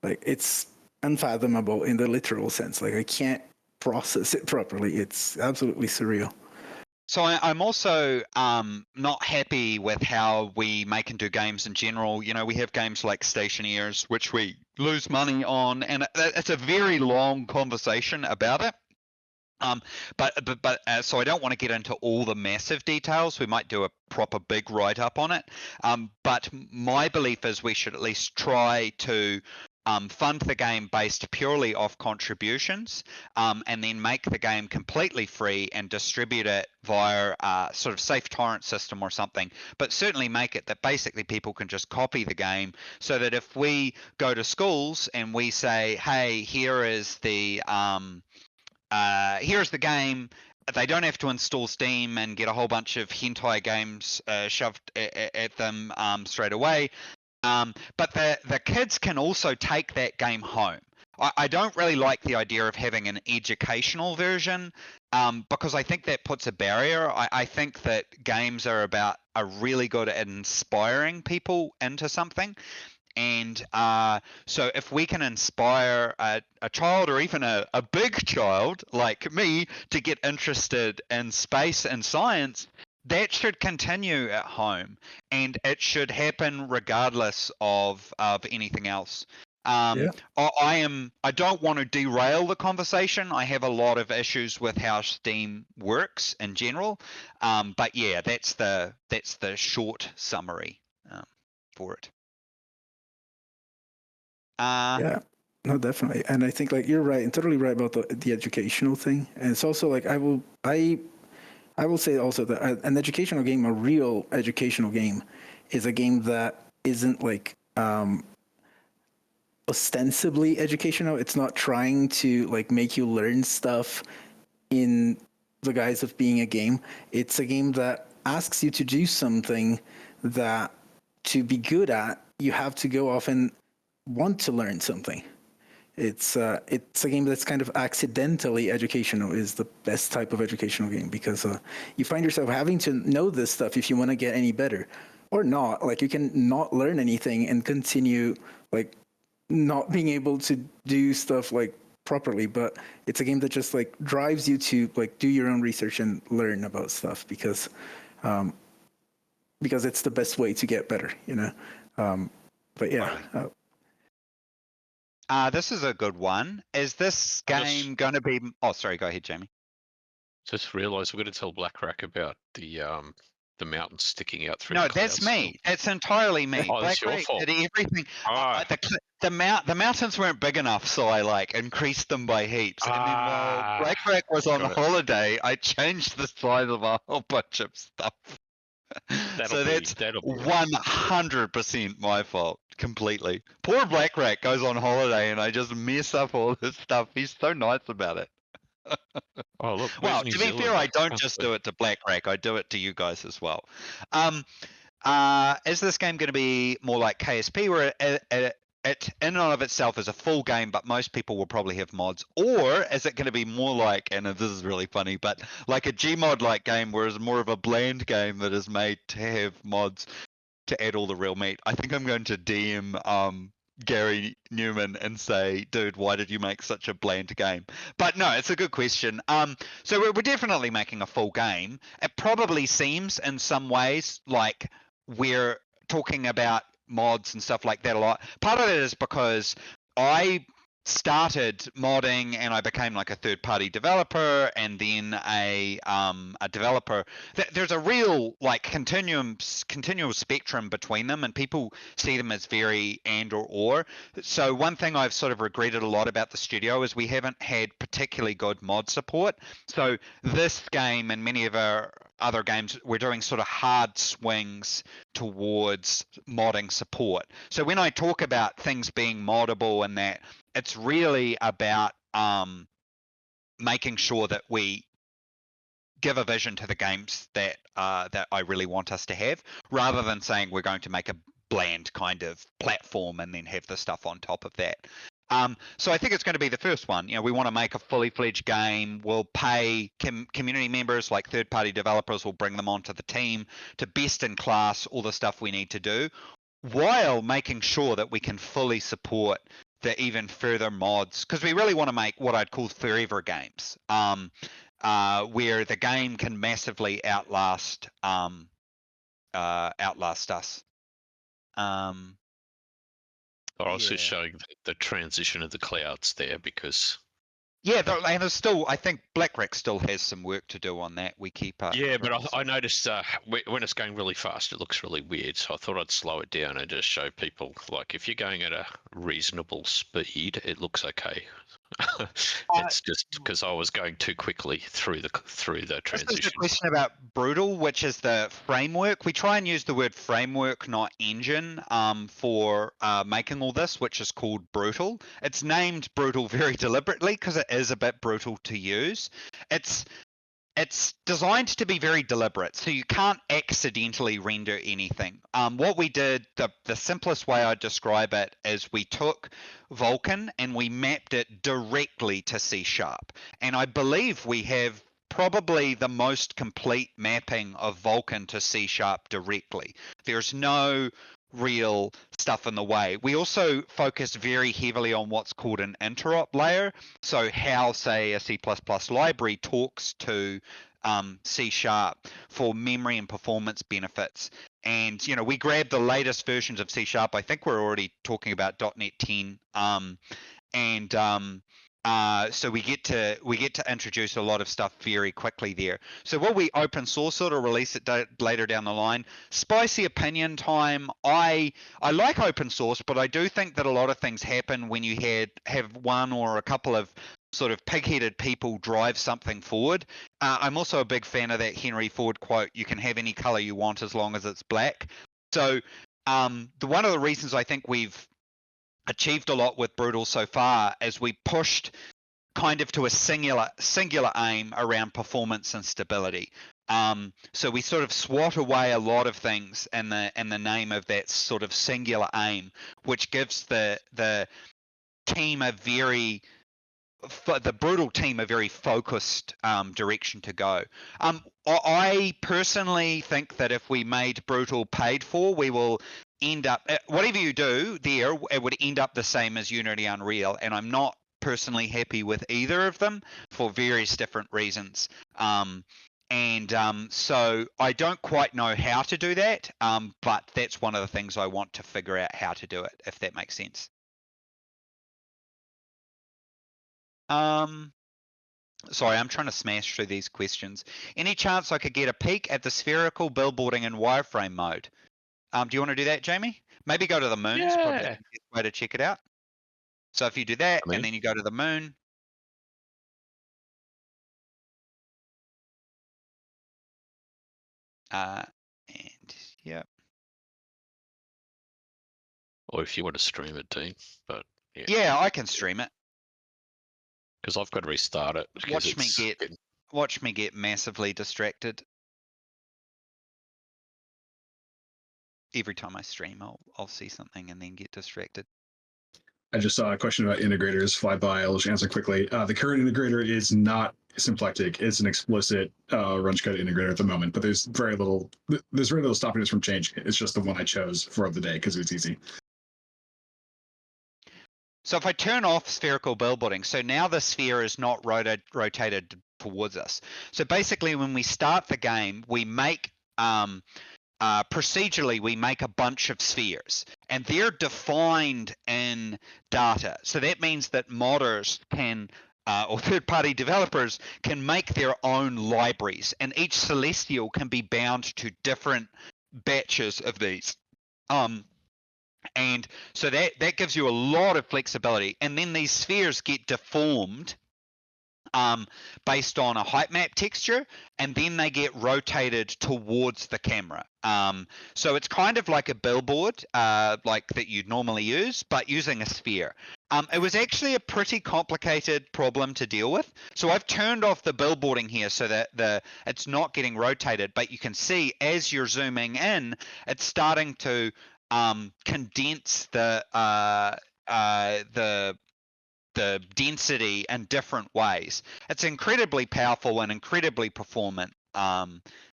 like it's unfathomable in the literal sense. Like I can't process it properly. It's absolutely surreal. So I'm also not happy with how we make and do games in general. We have games like Stationeers, which we lose money on, and it's a very long conversation about it. But so I don't want to get into all the massive details. We might do a proper big write-up on it. But my belief is we should at least try to fund the game based purely off contributions, and then make the game completely free and distribute it via a sort of safe torrent system or something, but certainly make it that basically people can just copy the game, so that if we go to schools and we say, hey, here's the game, they don't have to install Steam and get a whole bunch of hentai games shoved at them straight away. But the kids can also take that game home. I don't really like the idea of having an educational version, because I think that puts a barrier. I think that games are really good at inspiring people into something. And so if we can inspire a child, or even a big child like me, to get interested in space and science, that should continue at home, and it should happen regardless of anything else. I don't want to derail the conversation. I have a lot of issues with how Steam works in general, but yeah, that's the short summary for it. Yeah, no, definitely. And I think like you're right and totally right about the educational thing. And it's also like I will say also that an educational game, a real educational game, is a game that isn't like ostensibly educational. It's not trying to like make you learn stuff in the guise of being a game. It's a game that asks you to do something that to be good at, you have to go off and want to learn something. It's a game that's kind of accidentally educational is the best type of educational game because you find yourself having to know this stuff if you want to get any better or not. Like you can not learn anything and continue like not being able to do stuff like properly, but it's a game that just like drives you to like do your own research and learn about stuff because it's the best way to get better, you know. But yeah. This is a good one. Is this game going to be? Oh, sorry. Go ahead, Jamie. Just realised we're going to tell BlackRack about the mountain sticking out through. No, the clouds. that's me. It's entirely me. Oh, that's your BlackRack fault. did everything. Ah. The mountains weren't big enough, so I like increased them by heaps. And then while BlackRack was on holiday, I changed the size of a whole bunch of stuff. So that's 100% my fault, completely. Poor BlackRack goes on holiday, and I just mess up all this stuff. He's so nice about it. Oh look! Well, New to be Zealand? fair, I don't just do it to BlackRack. I do it to you guys as well. Is this game going to be more like KSP, where it in and of itself is a full game, but most people will probably have mods? Or is it going to be more like, and this is really funny, but like a Gmod-like game, where it's more of a bland game that is made to have mods to add all the real meat? I think I'm going to DM Garry Newman and say, dude, why did you make such a bland game? But no, it's a good question. So we're definitely making a full game. It probably seems in some ways like we're talking about mods and stuff like that a lot. Part of it is because I started modding and I became like a third-party developer and then a developer. There's a real like continual spectrum between them, and people see them as very and or. So one thing I've sort of regretted a lot about the studio is we haven't had particularly good mod support. So this game and many of our other games, we're doing sort of hard swings towards modding support. So when I talk about things being moddable and that, it's really about making sure that we give a vision to the games that I really want us to have, rather than saying we're going to make a bland kind of platform and then have the stuff on top of that. So I think it's going to be the first one. You know, we want to make a fully fledged game. We'll pay community members, like third-party developers. We'll bring them onto the team to best in class all the stuff we need to do, while making sure that we can fully support the even further mods, because we really want to make what I'd call forever games, where the game can massively outlast us. I was just showing the transition of the clouds there because. Yeah, and there's still, I think BlackRack still has some work to do on that. We keep up. Yeah, but I noticed when it's going really fast, it looks really weird. So I thought I'd slow it down and just show people, like, if you're going at a reasonable speed, it looks okay. It's just because I was going too quickly through the transition. This is a question about Brutal, which is the framework. We try and use the word framework, not engine, for making all this, which is called Brutal. It's named Brutal very deliberately because it is a bit brutal to use. It's designed to be very deliberate, so you can't accidentally render anything. What we did, the simplest way I'd describe it, is we took Vulkan and we mapped it directly to C#. And I believe we have probably the most complete mapping of Vulkan to C# directly. There's no real stuff in the way. We also focused very heavily on what's called an interop layer. So how, say, a C++ library talks to C# for memory and performance benefits. And, you know, we grabbed the latest versions of C#. I think we're already talking about .NET 10. So we get to introduce a lot of stuff very quickly there. So will we open source it or release it later down the line? Spicy opinion time. I like open source, but I do think that a lot of things happen when you have one or a couple of sort of pig-headed people drive something forward. I'm also a big fan of that Henry Ford quote, "You can have any color you want as long as it's black." So one of the reasons I think we've achieved a lot with Brutal so far is we pushed kind of to a singular aim around performance and stability. So we sort of swat away a lot of things in the name of that sort of singular aim, which gives the team the Brutal team a very focused direction to go. I personally think that if we made Brutal paid for, we will end up, whatever you do there, it would end up the same as Unity Unreal, and I'm not personally happy with either of them for various different reasons. So I don't quite know how to do that, but that's one of the things I want to figure out how to do it, if that makes sense. Sorry, I'm trying to smash through these questions. Any chance I could get a peek at the spherical billboarding in wireframe mode? Do you want to do that, Jamie? Maybe go to the moon. It's probably the easiest way to check it out. So if you do that, and then you go to the moon. And yeah. Or if you want to stream it, Dean. But yeah, I can stream it. Because I've got to restart it. Watch me get massively distracted. Every time I stream, I'll see something and then get distracted. I just saw a question about integrators fly by. I'll just answer quickly. The current integrator is not symplectic. It's an explicit Runge code integrator at the moment, but there's very little stopping us from changing it. It's just the one I chose for the day because it's easy. So if I turn off spherical billboarding, so now the sphere is not rotated towards us. So basically when we start the game, we make procedurally, we make a bunch of spheres, and they're defined in data. So that means that modders can, or third-party developers can make their own libraries, and each celestial can be bound to different batches of these. And so that gives you a lot of flexibility. And then these spheres get deformed based on a height map texture, and then they get rotated towards the camera. So it's kind of like a billboard, like that you'd normally use, but using a sphere. It was actually a pretty complicated problem to deal with. So I've turned off the billboarding here so that it's not getting rotated, but you can see as you're zooming in, it's starting to condense the density in different ways. It's incredibly powerful and incredibly performant.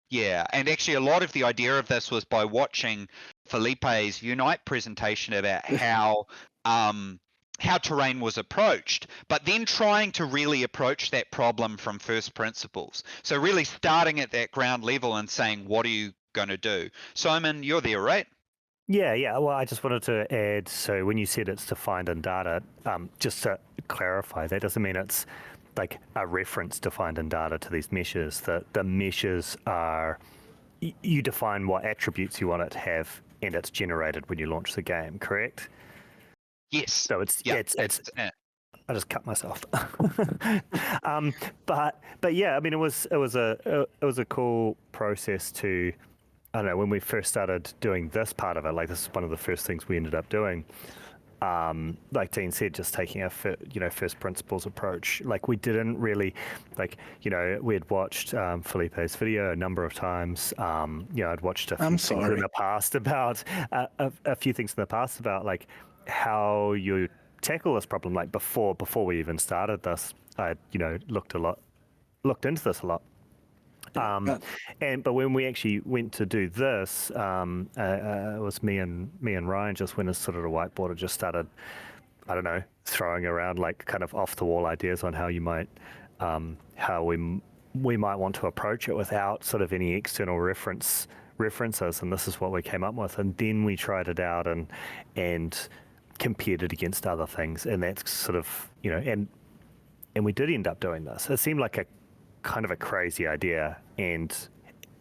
Yeah, and actually a lot of the idea of this was by watching Felipe's Unite presentation about how terrain was approached, but then trying to really approach that problem from first principles. So really starting at that ground level and saying, what are you going to do? Simon, you're there, right? Yeah. Well, I just wanted to add, so when you said it's defined in data, just to clarify, that doesn't mean it's like a reference defined in data to these meshes. The meshes are, you define what attributes you want it to have, and it's generated when you launch the game, correct? Yes. So it's I just cut myself. But yeah, I mean, it was a cool process to, I don't know, when we first started doing this part of it, like this is one of the first things we ended up doing. Like Dean said, just taking a first principles approach. Like we didn't really, we had watched Felipe's video a number of times. I'd watched a few things in the past about a few things in the past about like how you tackle this problem. Like before we even started this, I looked into this a lot. But when we actually went to do this, it was me and Ryan just went and stood at a whiteboard and just started, I don't know, throwing around like kind of off the wall ideas on how you might, how we might want to approach it without sort of any external references, and this is what we came up with, and then we tried it out and compared it against other things, and that's sort of and we did end up doing this. It seemed like a kind of a crazy idea, and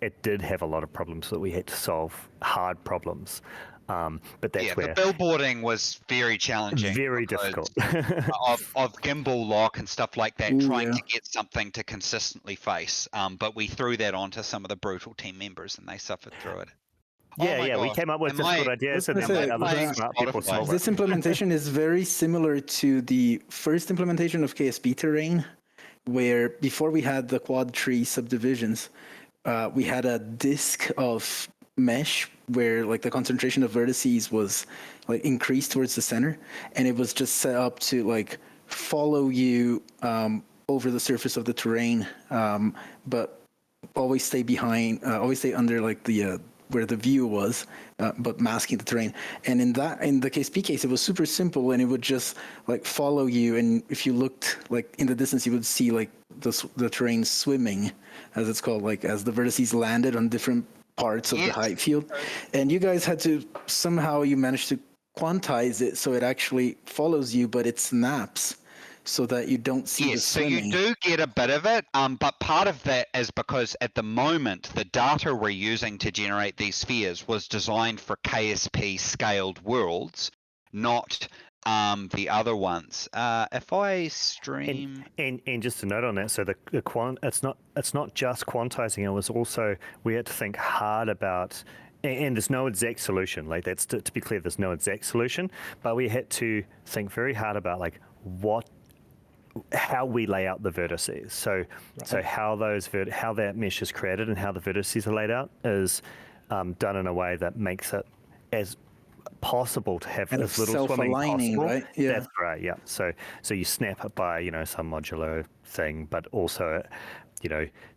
it did have a lot of problems that we had to solve, hard problems. But that's where the billboarding was very challenging. Very difficult. of gimbal lock and stuff like that, Ooh, trying yeah. to get something to consistently face. But we threw that onto some of the brutal team members, and they suffered through it. Yeah, we came up with difficult ideas, and then other smart people solved it. This implementation is very similar to the first implementation of KSP terrain, where before we had the quad tree subdivisions, we had a disk of mesh where like the concentration of vertices was like increased towards the center, and it was just set up to like follow you over the surface of the terrain, but always stay behind, always stay under like the where the view was, but masking the terrain. And in the KSP case, it was super simple, and it would just like follow you. And if you looked like in the distance, you would see like the terrain swimming, as it's called, like as the vertices landed on different parts of the height field. And you guys had to somehow you managed to quantize it so it actually follows you, but it snaps, so that you don't see the swimming. So you do get a bit of it, but part of that is because at the moment the data we're using to generate these spheres was designed for KSP scaled worlds, not the other ones. If I stream and just a note on that, so the it's not just quantizing. It was also, we had to think hard about. And there's no exact solution. Like that's to be clear, there's no exact solution. But we had to think very hard about like how we lay out the vertices. So how that mesh is created and how the vertices are laid out is done in a way that makes it as possible to have as little swimming possible. Right? Yeah. That's right. Yeah. So you snap it by some modular thing, but also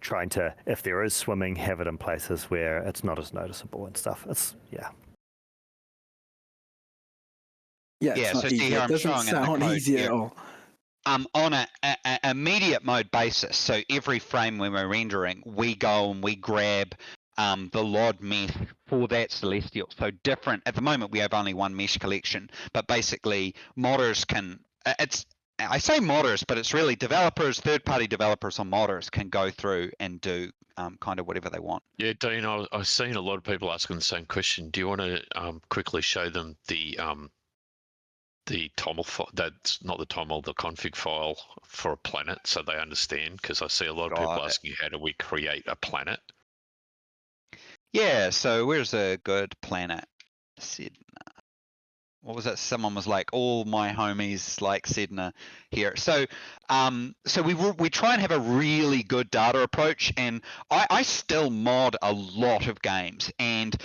trying to, if there is swimming, have it in places where it's not as noticeable and stuff. Yeah. So see here, I'm showing in the code easy at all. On a immediate mode basis. So every frame when we're rendering, we go and we grab the LOD mesh for that celestial. So different. At the moment, we have only one mesh collection, but basically modders can. I say modders, but it's really developers, third-party developers on modders can go through and do kind of whatever they want. Yeah, Dean, I've seen a lot of people asking the same question. Do you want to quickly show them the TOML file? That's not the TOML, the config file for a planet, so they understand. Because I see a lot of people asking, how do we create a planet? Yeah. So where's a good planet? What was that? Someone was like, all my homies like Sedna here. So we try and have a really good data approach, and I still mod a lot of games, and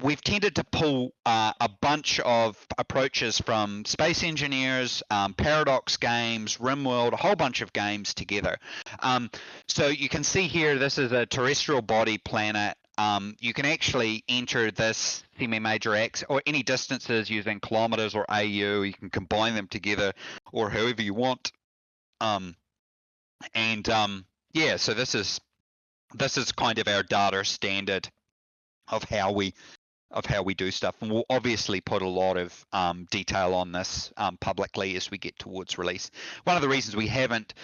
we've tended to pull a bunch of approaches from Space Engineers, Paradox Games, RimWorld, a whole bunch of games together. So you can see here, this is a terrestrial body planet. You can actually enter this semi-major axis or any distances using kilometers or AU. You can combine them together or however you want. So this is kind of our data standard of how we do stuff, and we'll obviously put a lot of detail on this publicly as we get towards release. One of the reasons we haven't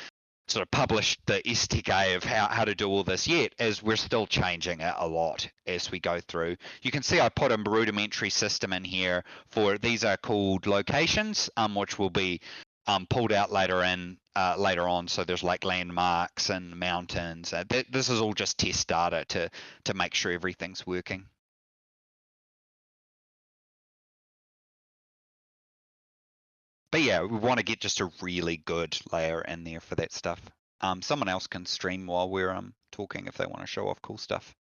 sort of published the STK of how to do all this yet is we're still changing it a lot as we go through. You can see I put a rudimentary system in here for, these are called locations, which will be pulled out later on. So there's like landmarks and mountains. This is all just test data to make sure everything's working. But yeah, we want to get just a really good layer in there for that stuff. Someone else can stream while we're talking if they want to show off cool stuff.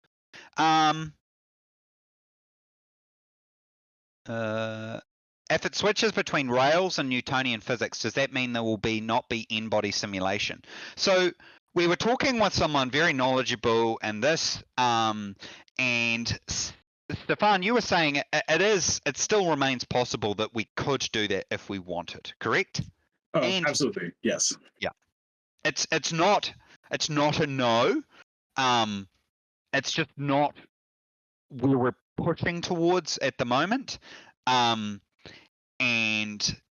If it switches between Rails and Newtonian physics, does that mean there will not be in-body simulation? So we were talking with someone very knowledgeable in this, and Stefan, you were saying it still remains possible that we could do that if we wanted, correct? Oh, absolutely, yes. Yeah, it's not a no. It's just not where we're pushing towards at the moment. And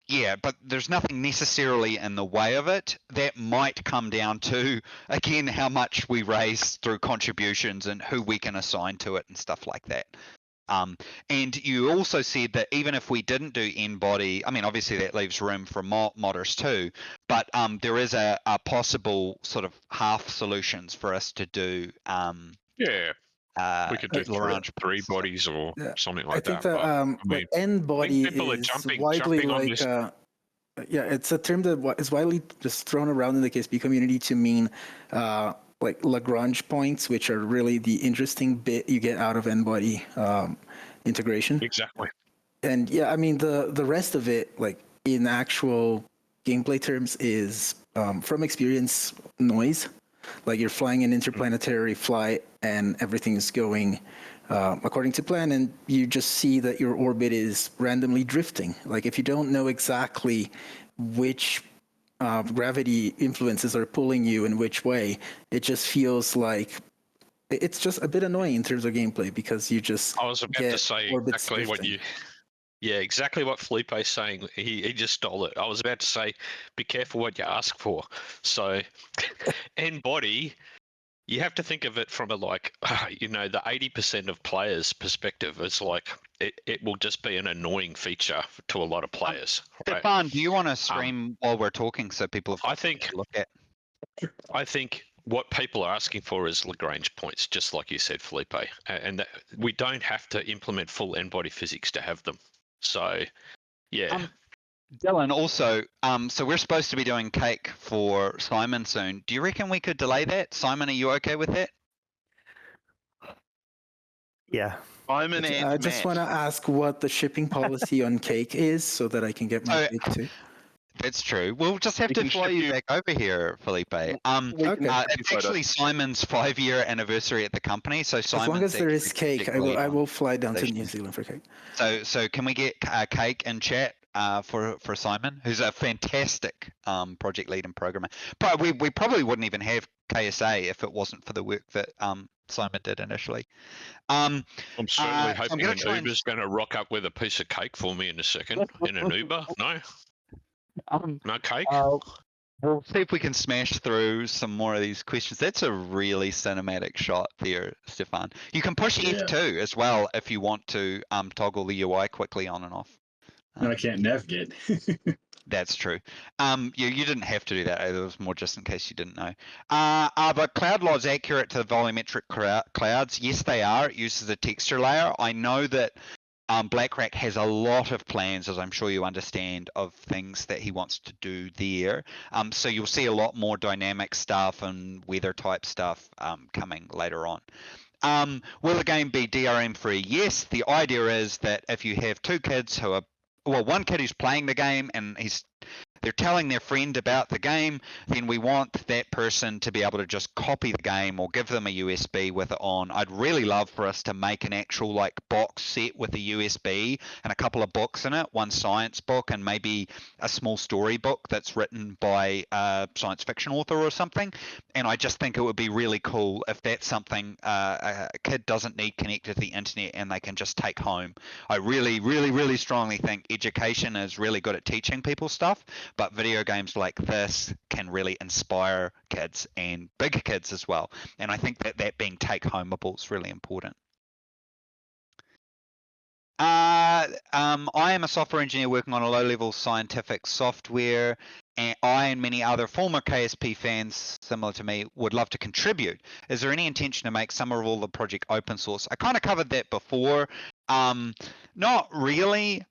Yeah, but there's nothing necessarily in the way of it. That might come down to, again, how much we raise through contributions and who we can assign to it and stuff like that. And you also said that even if we didn't do n-body, I mean, obviously that leaves room for modders too, but there is a possible sort of half solutions for us to do. Yeah. We could do three points. bodies or something like I think that. that I mean, the end body people are is jumping widely on like this. yeah, it's a term that is widely just thrown around in the KSP community to mean like Lagrange points, which are really the interesting bit you get out of end body integration. Exactly. And yeah, I mean the rest of it, like in actual gameplay terms, is from experience noise. Like you're flying an interplanetary flight and everything is going according to plan, and you just see that your orbit is randomly drifting. Like if you don't know exactly which gravity influences are pulling you in which way, it just feels like it's just a bit annoying in terms of gameplay because you just I was about to say exactly what you. Yeah, exactly what Felipe's saying. He just stole it. I was about to say, be careful what you ask for. So, end body, you have to think of it from a like, the 80% of players' perspective. It's like it will just be an annoying feature to a lot of players. Right? Stefan, do you want to stream while we're talking so people have to look at? I think what people are asking for is Lagrange points, just like you said, Felipe, and that we don't have to implement full end body physics to have them. So, yeah. Dylan, also, so we're supposed to be doing cake for Simon soon. Do you reckon we could delay that? Simon, are you okay with that? Yeah. Simon and I just want to ask what the shipping policy on cake is so that I can get my cake too. That's true. We'll just have to fly you back over here, Felipe. Okay. It's actually Simon's 5-year anniversary at the company, so Simon. As long as there is cake, I will fly down to New Zealand for cake. So can we get cake in chat for Simon, who's a fantastic project lead and programmer? But we probably wouldn't even have KSA if it wasn't for the work that Simon did initially. I'm certainly hoping an Uber's going to rock up with a piece of cake for me in a second. In an Uber, no. No cake? We'll see if we can smash through some more of these questions. That's a really cinematic shot there, Stefan. You can push F2 as well if you want to toggle the UI quickly on and off. No, I can't navigate. That's true. You didn't have to do that. It was more just in case you didn't know. Are the cloud logs accurate to the volumetric clouds? Yes, they are. It uses a texture layer. I know that BlackRack has a lot of plans, as I'm sure you understand, of things that he wants to do there. So you'll see a lot more dynamic stuff and weather type stuff coming later on. Will the game be DRM free? Yes. The idea is that if you have two kids who are, well, one kid who's playing the game and they're telling their friend about the game, then we want that person to be able to just copy the game or give them a USB with it on. I'd really love for us to make an actual like box set with a USB and a couple of books in it, one science book and maybe a small story book that's written by a science fiction author or something. And I just think it would be really cool if that's something a kid doesn't need connected to the internet and they can just take home. I really, really, really strongly think education is really good at teaching people stuff, but video games like this can really inspire kids and bigger kids as well. And I think that being take-homeable is really important. I am a software engineer working on a low-level scientific software, and I and many other former KSP fans similar to me would love to contribute. Is there any intention to make some or all the project open source? I kind of covered that before. Not really.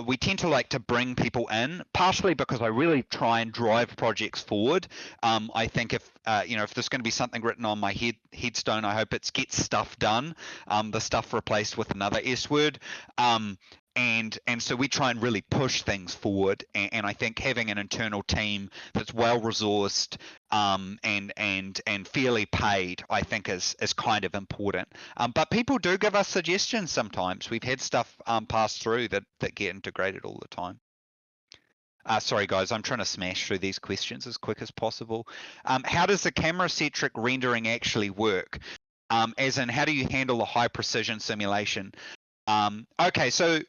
We tend to like to bring people in, partially because I really try and drive projects forward. I think if if there's going to be something written on my headstone, I hope it's get stuff done. The stuff replaced with another S word. And so we try and really push things forward. And I think having an internal team that's well resourced and fairly paid, I think is kind of important. But people do give us suggestions sometimes. We've had stuff pass through that get integrated all the time. Sorry guys, I'm trying to smash through these questions as quick as possible. How does the camera-centric rendering actually work? As in, how do you handle a high precision simulation? Okay, so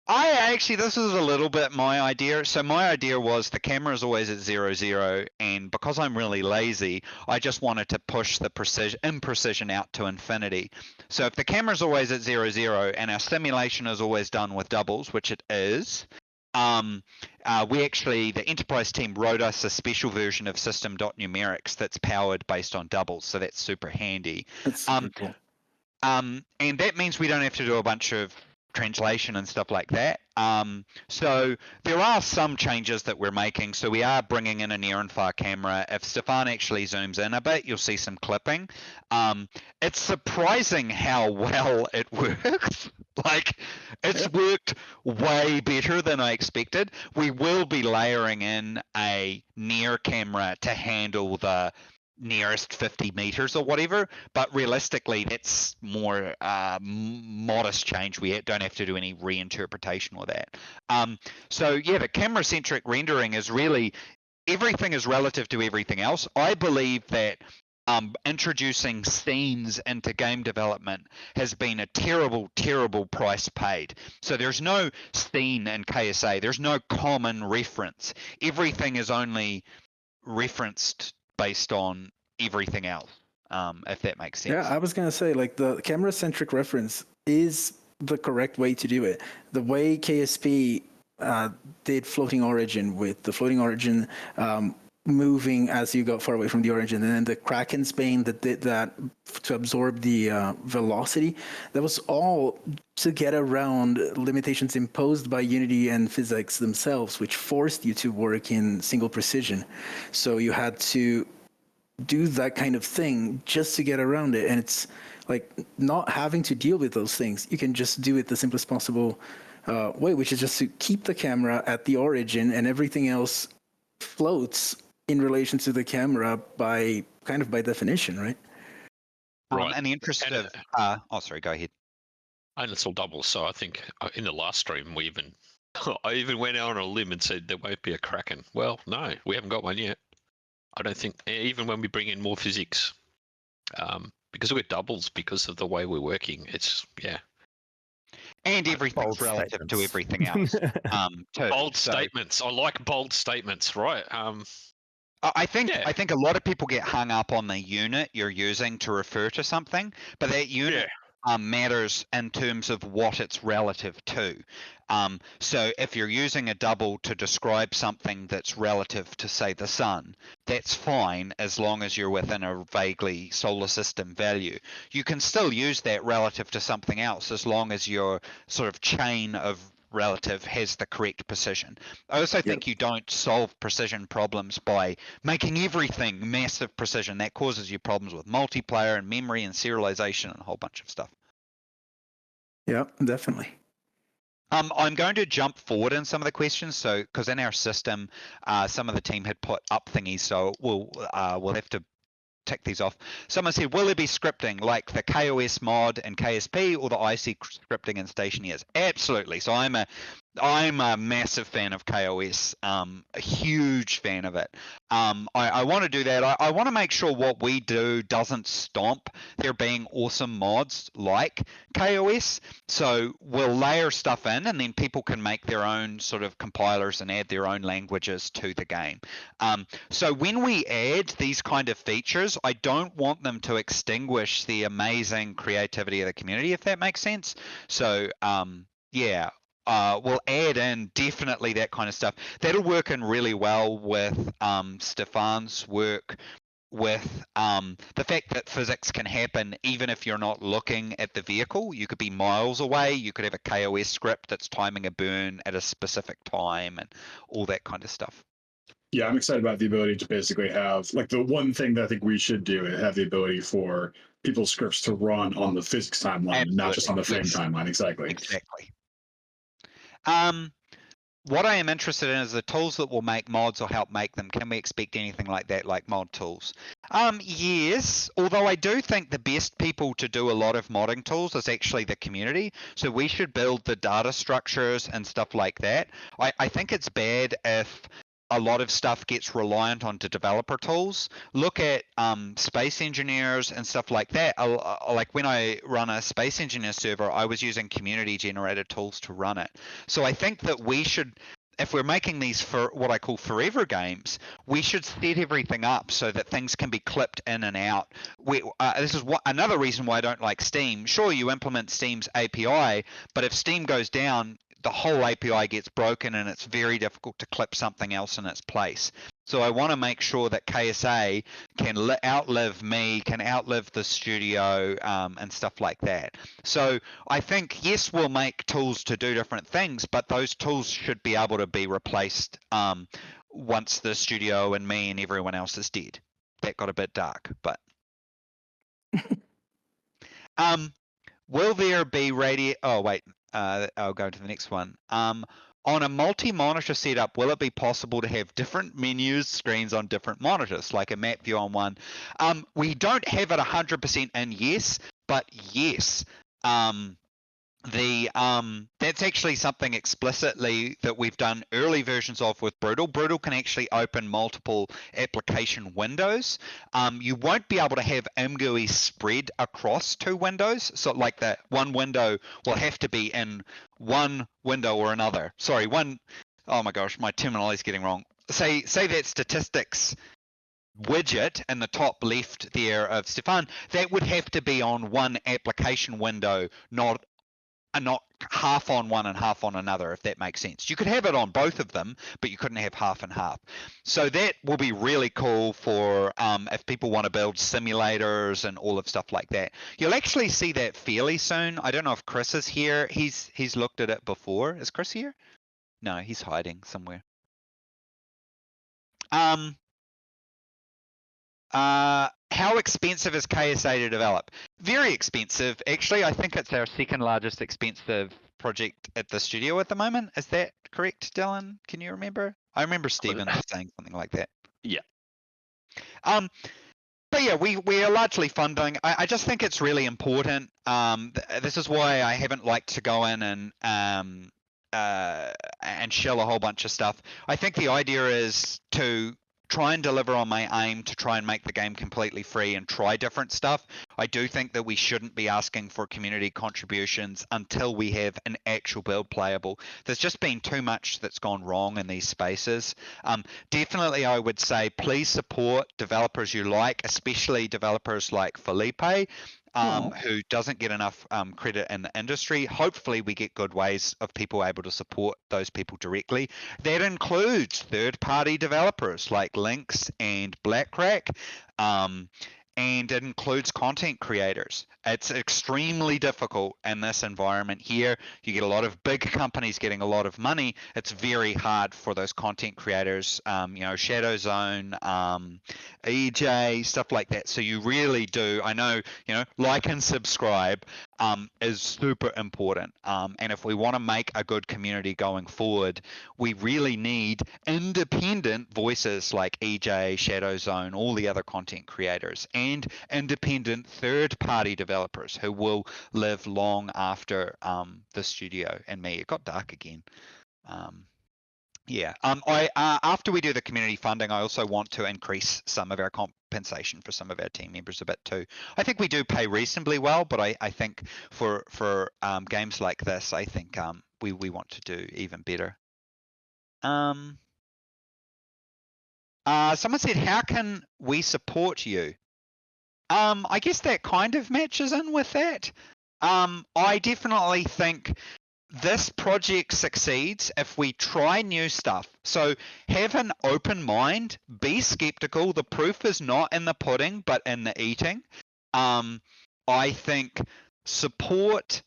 This was a little bit my idea. So my idea was the camera is always at 0, and because I'm really lazy, I just wanted to push the imprecision out to infinity. So if the camera's always at 0, and our simulation is always done with doubles, which it is, the enterprise team wrote us a special version of system.numerics that's powered based on doubles. So that's super handy. That's super cool. And that means we don't have to do a bunch of translation and stuff like that. So there are some changes that we're making. So we are bringing in a near and far camera. If Stefan actually zooms in a bit, you'll see some clipping. It's surprising how well it works. Like, it's worked way better than I expected. We will be layering in a near camera to handle the nearest 50 meters or whatever, but realistically that's more modest change. We don't have to do any reinterpretation or that. So yeah, the camera-centric rendering is really, everything is relative to everything else. I believe that introducing scenes into game development has been a terrible price paid. So there's no scene in KSA, there's no common reference. Everything is only referenced based on everything else, if that makes sense. Yeah, I was going to say, like, the camera-centric reference is the correct way to do it. The way KSP did floating origin, with the floating origin moving as you got far away from the origin, and then the Kraken's Bane that did that to absorb the velocity, that was all to get around limitations imposed by Unity and physics themselves, which forced you to work in single precision. So you had to do that kind of thing just to get around it, and it's like not having to deal with those things. You can just do it the simplest possible way, which is just to keep the camera at the origin, and everything else floats in relation to the camera by definition, right? In the interest of sorry, go ahead. And it's all double. So I think in the last stream I even went out on a limb and said there won't be a Kraken. Well, no, we haven't got one yet. I don't think, even when we bring in more physics, because we're doubles because of the way we're working. It's And everything's relative to everything else. Too. Bold statements. I like bold statements, right? I think a lot of people get hung up on the unit you're using to refer to something, but that unit matters in terms of what it's relative to. So if you're using a double to describe something that's relative to, say, the sun, that's fine as long as you're within a vaguely solar system value. You can still use that relative to something else as long as your sort of chain of relative has the correct precision. I also think you don't solve precision problems by making everything massive precision. That causes you problems with multiplayer and memory and serialization and a whole bunch of stuff. Yeah, definitely. I'm going to jump forward in some of the questions, so because in our system, some of the team had put up thingies, so we'll have to tick these off. Someone said, will there be scripting like the KOS mod and KSP or the IC scripting in Stationers? Absolutely. So I'm a massive fan of KOS, a huge fan of it. I want to do that. I want to make sure what we do doesn't stomp there being awesome mods like KOS. So we'll layer stuff in and then people can make their own sort of compilers and add their own languages to the game. So when we add these kind of features, I don't want them to extinguish the amazing creativity of the community, if that makes sense. So we'll add in definitely that kind of stuff. That'll work in really well with Stefan's work with the fact that physics can happen even if you're not looking at the vehicle. You could be miles away. You could have a KOS script that's timing a burn at a specific time and all that kind of stuff. Yeah, I'm excited about the ability to basically have, like, the one thing that I think we should do is have the ability for people's scripts to run on the physics timeline, not just on the frame timeline. Exactly. What I am interested in is the tools that will make mods or help make them. Can we expect anything like that, like mod tools? Yes, although I do think the best people to do a lot of modding tools is actually the community. So we should build the data structures and stuff like that. I think it's bad if a lot of stuff gets reliant on the developer tools. Look at space engineers and stuff like that. Like when I run a space engineer server, I was using community generated tools to run it. So I think that we should, if we're making these for what I call forever games, we should set everything up so that things can be clipped in and out. This is another reason why I don't like Steam. Sure, you implement Steam's API, but if Steam goes down, the whole API gets broken and it's very difficult to clip something else in its place. So I want to make sure that KSA can outlive me, can outlive the studio, and stuff like that. So I think, yes, we'll make tools to do different things, but those tools should be able to be replaced once the studio and me and everyone else is dead. That got a bit dark, but will there be radio? Oh wait. I'll go to the next one. On a multi-monitor setup, will it be possible to have different menus screens on different monitors, like a map view on one? We don't have it 100% in, yes, but yes. That's actually something explicitly that we've done early versions of with Brutal. Brutal can actually open multiple application windows. You won't be able to have MGUI spread across two windows. So like that one window will have to be in one window or another. Sorry, oh my gosh, my terminology is getting wrong. Say that statistics widget in the top left there of Stefan, that would have to be on one application window, not half on one and half on another, if that makes sense. You could have it on both of them, but you couldn't have half and half. So that will be really cool for if people want to build simulators and all of stuff like that. You'll actually see that fairly soon. I don't know if Chris is here. He's looked at it before. Is Chris here? No, he's hiding somewhere. How expensive is KSA to develop? Very expensive. Actually, I think it's our second largest expensive project at the studio at the moment. Is that correct, Dylan? Can you remember? I remember Stephen saying something like that. Yeah. But yeah, we are largely funding. I just think it's really important. This is why I haven't liked to go in and shell a whole bunch of stuff. I think the idea is to try and deliver on my aim to try and make the game completely free and try different stuff. I do think that we shouldn't be asking for community contributions until we have an actual build playable. There's just been too much that's gone wrong in these spaces. Definitely, I would say please support developers you like, especially developers like Felipe, who doesn't get enough credit in the industry. Hopefully we get good ways of people able to support those people directly. That includes third-party developers like Lynx and BlackRack, and it includes content creators. It's extremely difficult in this environment here. You get a lot of big companies getting a lot of money. It's very hard for those content creators, Shadow Zone, EJ, stuff like that. So you really do, I know, like and subscribe is super important. And if we want to make a good community going forward, we really need independent voices like EJ, Shadow Zone, all the other content creators, and independent third-party developers who will live long after the studio and me. It got dark again. After we do the community funding, I also want to increase some of our compensation for some of our team members a bit too. I think we do pay reasonably well, but I think for games like this, I think we want to do even better. Someone said, how can we support you? I guess that kind of matches in with that. I definitely think this project succeeds if we try new stuff. So have an open mind, be skeptical. The proof is not in the pudding, but in the eating. I think support,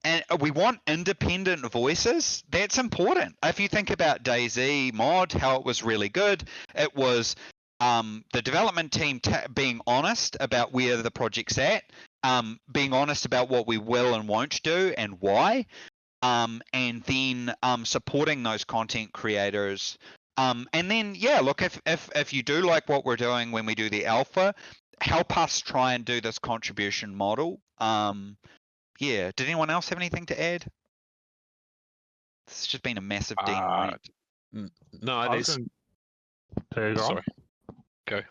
and we want independent voices. That's important. If you think about DayZ mod, how it was really good, it was the development team being honest about where the project's at, being honest about what we will and won't do and why, and then supporting those content creators. And then, yeah, look, if you do like what we're doing when we do the alpha, help us try and do this contribution model. Yeah, did anyone else have anything to add? This has just been a massive rant. No, There you go. Sorry. Go.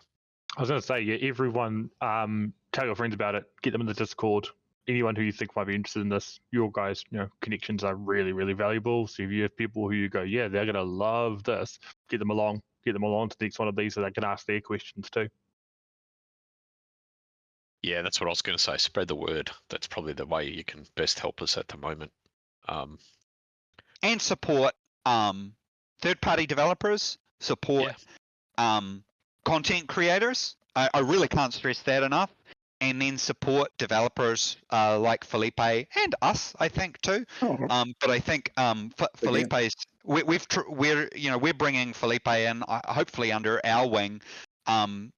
I was going to say, yeah, everyone, tell your friends about it. Get them in the Discord. Anyone who you think might be interested in this, your guys, connections are really, really valuable. So if you have people who you go, yeah, they're going to love this, get them along to the next one of these so they can ask their questions too. Yeah, that's what I was going to say. Spread the word. That's probably the way you can best help us at the moment. And support third-party developers, support content creators. I really can't stress that enough. And then support developers like Felipe and us, I think too. But I think Felipe's we're bringing Felipe in, hopefully under our wing,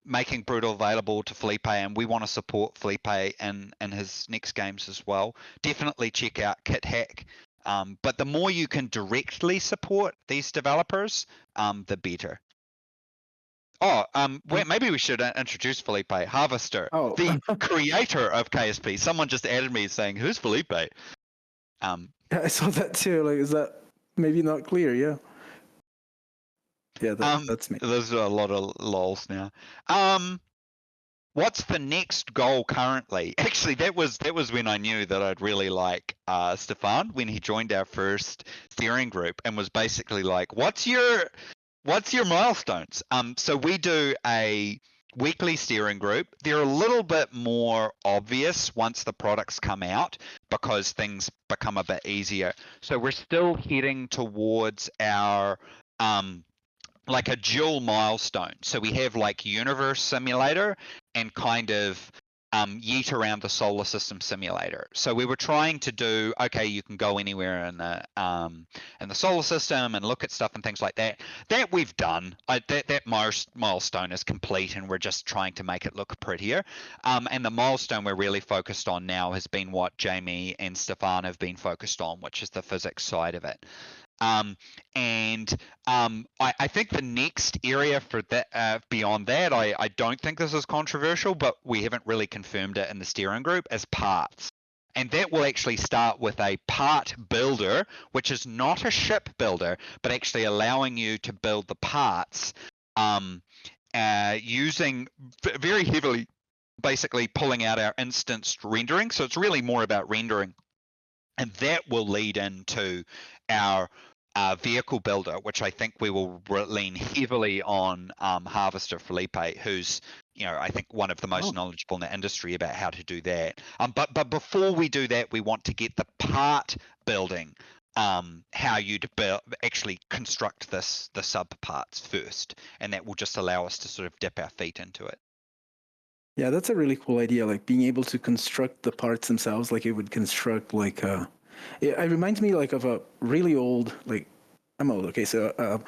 making Brutal available to Felipe, and we want to support Felipe in his next games as well. Definitely check out Kit Hack. But the more you can directly support these developers, the better. Maybe we should introduce Felipe Harvester, the creator of KSP. Someone just added me saying, "Who's Felipe?" I saw that too. Like, is that maybe not clear? Yeah. Yeah, that's me. There's a lot of lols now. What's the next goal currently? Actually, that was when I knew that I'd really like Stefan when he joined our first steering group and was basically like, "What's your milestones?" So we do a weekly steering group. They're a little bit more obvious once the products come out because things become a bit easier. So we're still heading towards our like a dual milestone. So we have like Universe Simulator and kind of Yeet Around the Solar System Simulator. So we were trying to do, okay, you can go anywhere in the solar system and look at stuff and things like that. That we've done. That milestone is complete, and we're just trying to make it look prettier. And the milestone we're really focused on now has been what Jamie and Stefan have been focused on, which is the physics side of it. I think the next area for that beyond that, I don't think this is controversial, but we haven't really confirmed it in the steering group, as parts. And that will actually start with a part builder, which is not a ship builder, but actually allowing you to build the parts using very heavily, basically pulling out our instanced rendering. So it's really more about rendering. And that will lead into our vehicle builder, which I think we will lean heavily on Harvester Felipe, who's, I think one of the most knowledgeable in the industry about how to do that. But before we do that, we want to get the part building, how you'd actually construct the sub parts first, and that will just allow us to sort of dip our feet into it. Yeah, that's a really cool idea. Like being able to construct the parts themselves, like it would construct like it reminds me like of a really old, like I'm old. Okay, so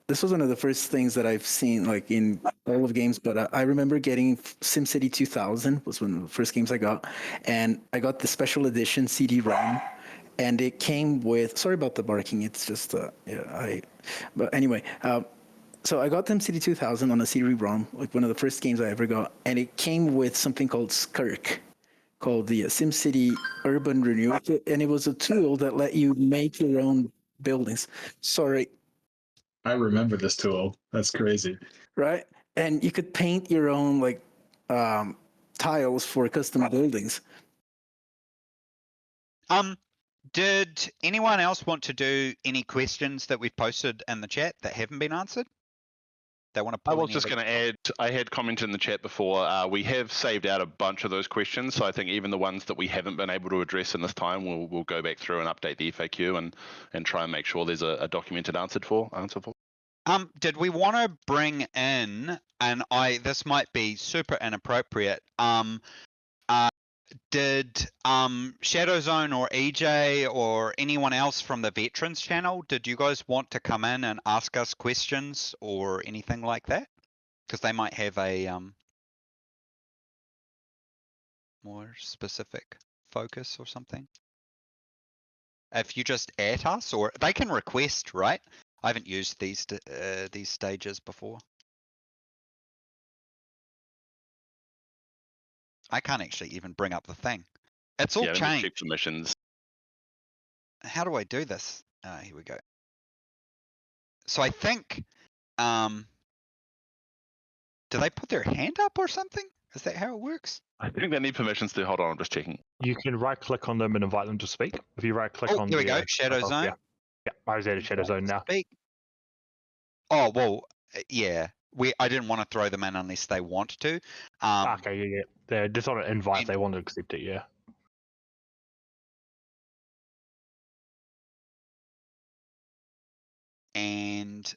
this was one of the first things that I've seen like in all of games. But I remember getting SimCity 2000 was one of the first games I got, and I got the special edition CD-ROM, and it came with. Sorry about the barking. It's just But anyway. So I got them SimCity 2000 on a CD-ROM, like one of the first games I ever got, and it came with something called Skirk, called the SimCity Urban Renewal, and it was a tool that let you make your own buildings. Sorry. I remember this tool. That's crazy. Right? And you could paint your own like tiles for custom buildings. Did anyone else want to do any questions that we've posted in the chat that haven't been answered? They want to I was just going to add, I had commented in the chat before, we have saved out a bunch of those questions, so I think even the ones that we haven't been able to address in this time, we'll go back through and update the FAQ and try and make sure there's a documented answer for. Did we want to bring in, and this might be super inappropriate, did Shadowzone or EJ or anyone else from the Veterans channel, did you guys want to come in and ask us questions or anything like that? Because they might have a more specific focus or something. If you just at us, or they can request, right? I haven't used these stages before. I can't actually even bring up the thing. It's all changed. Permissions. How do I do this? Here we go. So I think do they put their hand up or something? Is that how it works? I think they need permissions to hold on. I'm just checking. You can right click on them and invite them to speak. If you right click on Here we the, go. Shadow profile, zone. Yeah, I was at a shadow zone now. Speak. Oh well, yeah. I didn't want to throw them in unless they want to. Okay, yeah. They're just on an invite. They want to accept it. Yeah. And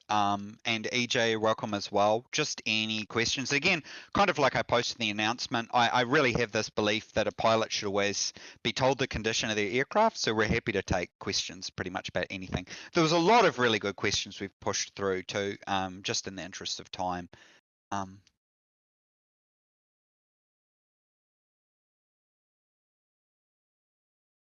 EJ, welcome as well. Just any questions? Again, kind of like I posted in the announcement, I really have this belief that a pilot should always be told the condition of their aircraft, so we're happy to take questions pretty much about anything. There was a lot of really good questions we've pushed through too, just in the interest of time.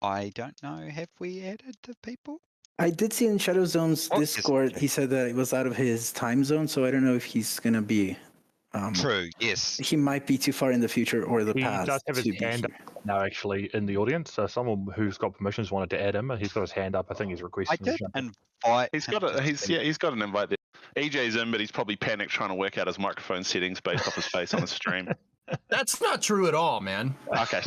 I don't know, have we added the people? I did see in Shadow Zone's Discord, he said that it was out of his time zone, so I don't know if he's going to be... True, yes. He might be too far in the future or the past. He does have his hand up now, actually, in the audience. So someone who's got permissions wanted to add him. He's got his hand up. I think he's requesting. I did invite. He's got an invite there. EJ's in, but he's probably panicked trying to work out his microphone settings based off his face on the stream. That's not true at all, man. Okay.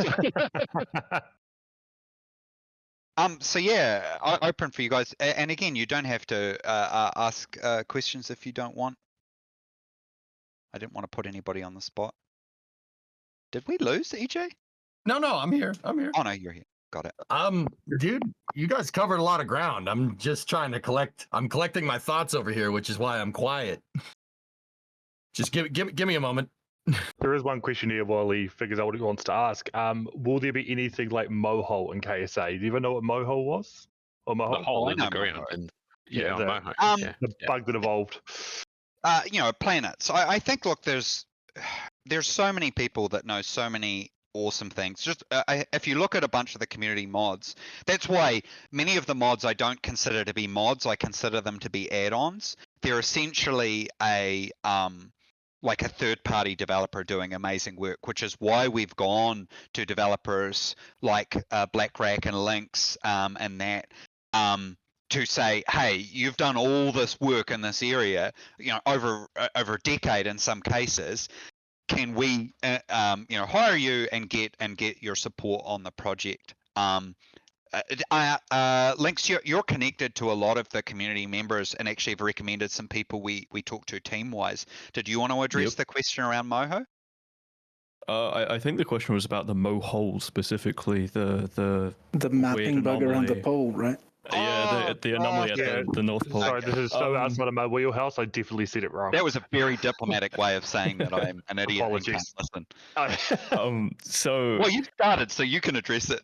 So yeah, open for you guys. And again, you don't have to ask questions if you don't want. I didn't want to put anybody on the spot. Did we lose EJ? No, I'm here. Oh no, you're here. Got it. Dude, you guys covered a lot of ground. I'm just trying to collect. I'm collecting my thoughts over here, which is why I'm quiet. Just give me a moment. There is one question here while he figures out what he wants to ask. Will there be anything like mohole in KSA? Do you even know what mohole was? Or mohole? The hole in the ground. And, yeah, the bug that evolved. Planets. I think, look, there's so many people that know so many awesome things. Just if you look at a bunch of the community mods, that's why many of the mods I don't consider to be mods. I consider them to be add-ons. They're essentially like a third-party developer doing amazing work, which is why we've gone to developers like BlackRack and Lynx and that to say, hey, you've done all this work in this area, over a decade in some cases. Can we, hire you and get your support on the project? Lynx, you're connected to a lot of the community members and actually have recommended some people we talked to team-wise. Did you want to address the question around Moho? I think the question was about the mohole specifically, the mapping bug around the pole, right? Yeah, the anomaly at the North Pole. Sorry, this is so outside of my wheelhouse. I definitely said it wrong. That was a very diplomatic way of saying that I'm an idiot. Apologies. Listen. So. Well, you started, so you can address it.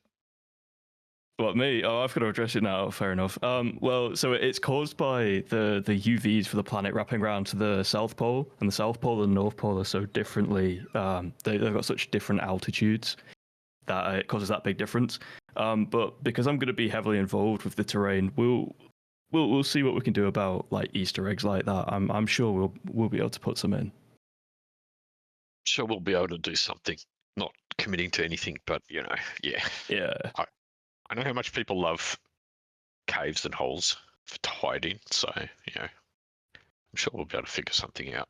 What, me? Oh, I've got to address it now. Fair enough. Well, so it's caused by the UVs for the planet wrapping around to the South Pole, and the South Pole and the North Pole are so differently. They've got such different altitudes that it causes that big difference. But because I'm going to be heavily involved with the terrain, we'll see what we can do about like Easter eggs like that. I'm sure we'll be able to put some in. Sure, we'll be able to do something. Not committing to anything, but yeah. Yeah. I know how much people love caves and holes to hide in, so I'm sure we'll be able to figure something out.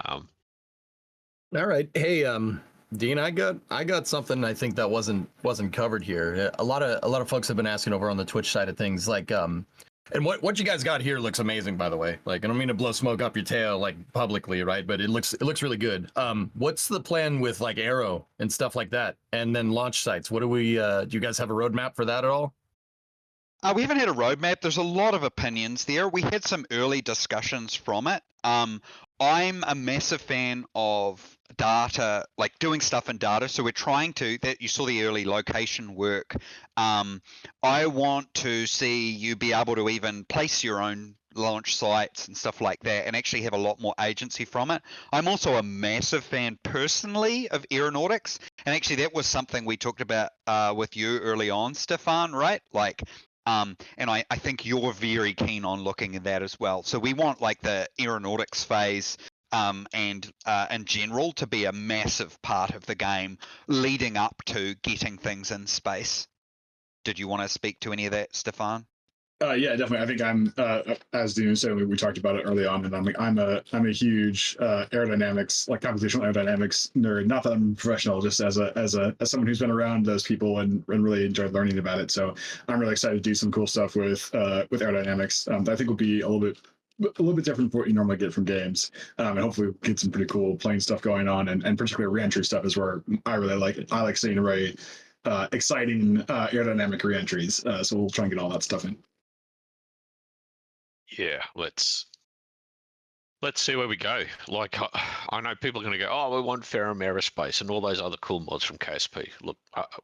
All right, hey, Dean, I got something I think that wasn't covered here. A lot of folks have been asking over on the Twitch side of things, like and what you guys got here looks amazing, by the way. Like, I don't mean to blow smoke up your tail like publicly, right? But it looks really good. What's the plan with like Aero and stuff like that, and then launch sites? What do we? Do you guys have a roadmap for that at all? We haven't had a roadmap. There's a lot of opinions there. We had some early discussions from it. I'm a massive fan of data, like doing stuff in data. So we're trying to, that you saw the early location work. I want to see you be able to even place your own launch sites and stuff like that and actually have a lot more agency from it. I'm also a massive fan personally of aeronautics. And actually that was something we talked about with you early on, Stefan, right? Like, and I think you're very keen on looking at that as well. So we want like the aeronautics phase and in general to be a massive part of the game leading up to getting things in space. Did you want to speak to any of that, Stefan? Yeah, definitely. I think I'm as Dean said, we talked about it early on, and I'm a huge aerodynamics, like computational aerodynamics nerd. Not that I'm a professional, just as someone who's been around those people and really enjoyed learning about it. So I'm really excited to do some cool stuff with aerodynamics. That I think will be a little bit different from what you normally get from games, and hopefully we'll get some pretty cool plane stuff going on, and particularly reentry stuff is where I really like it. I like seeing very exciting aerodynamic reentries, so we'll try and get all that stuff in. Yeah, let's see where we go. Like, I know people are going to go, oh, we want Ferrum Aerospace and all those other cool mods from KSP. Look,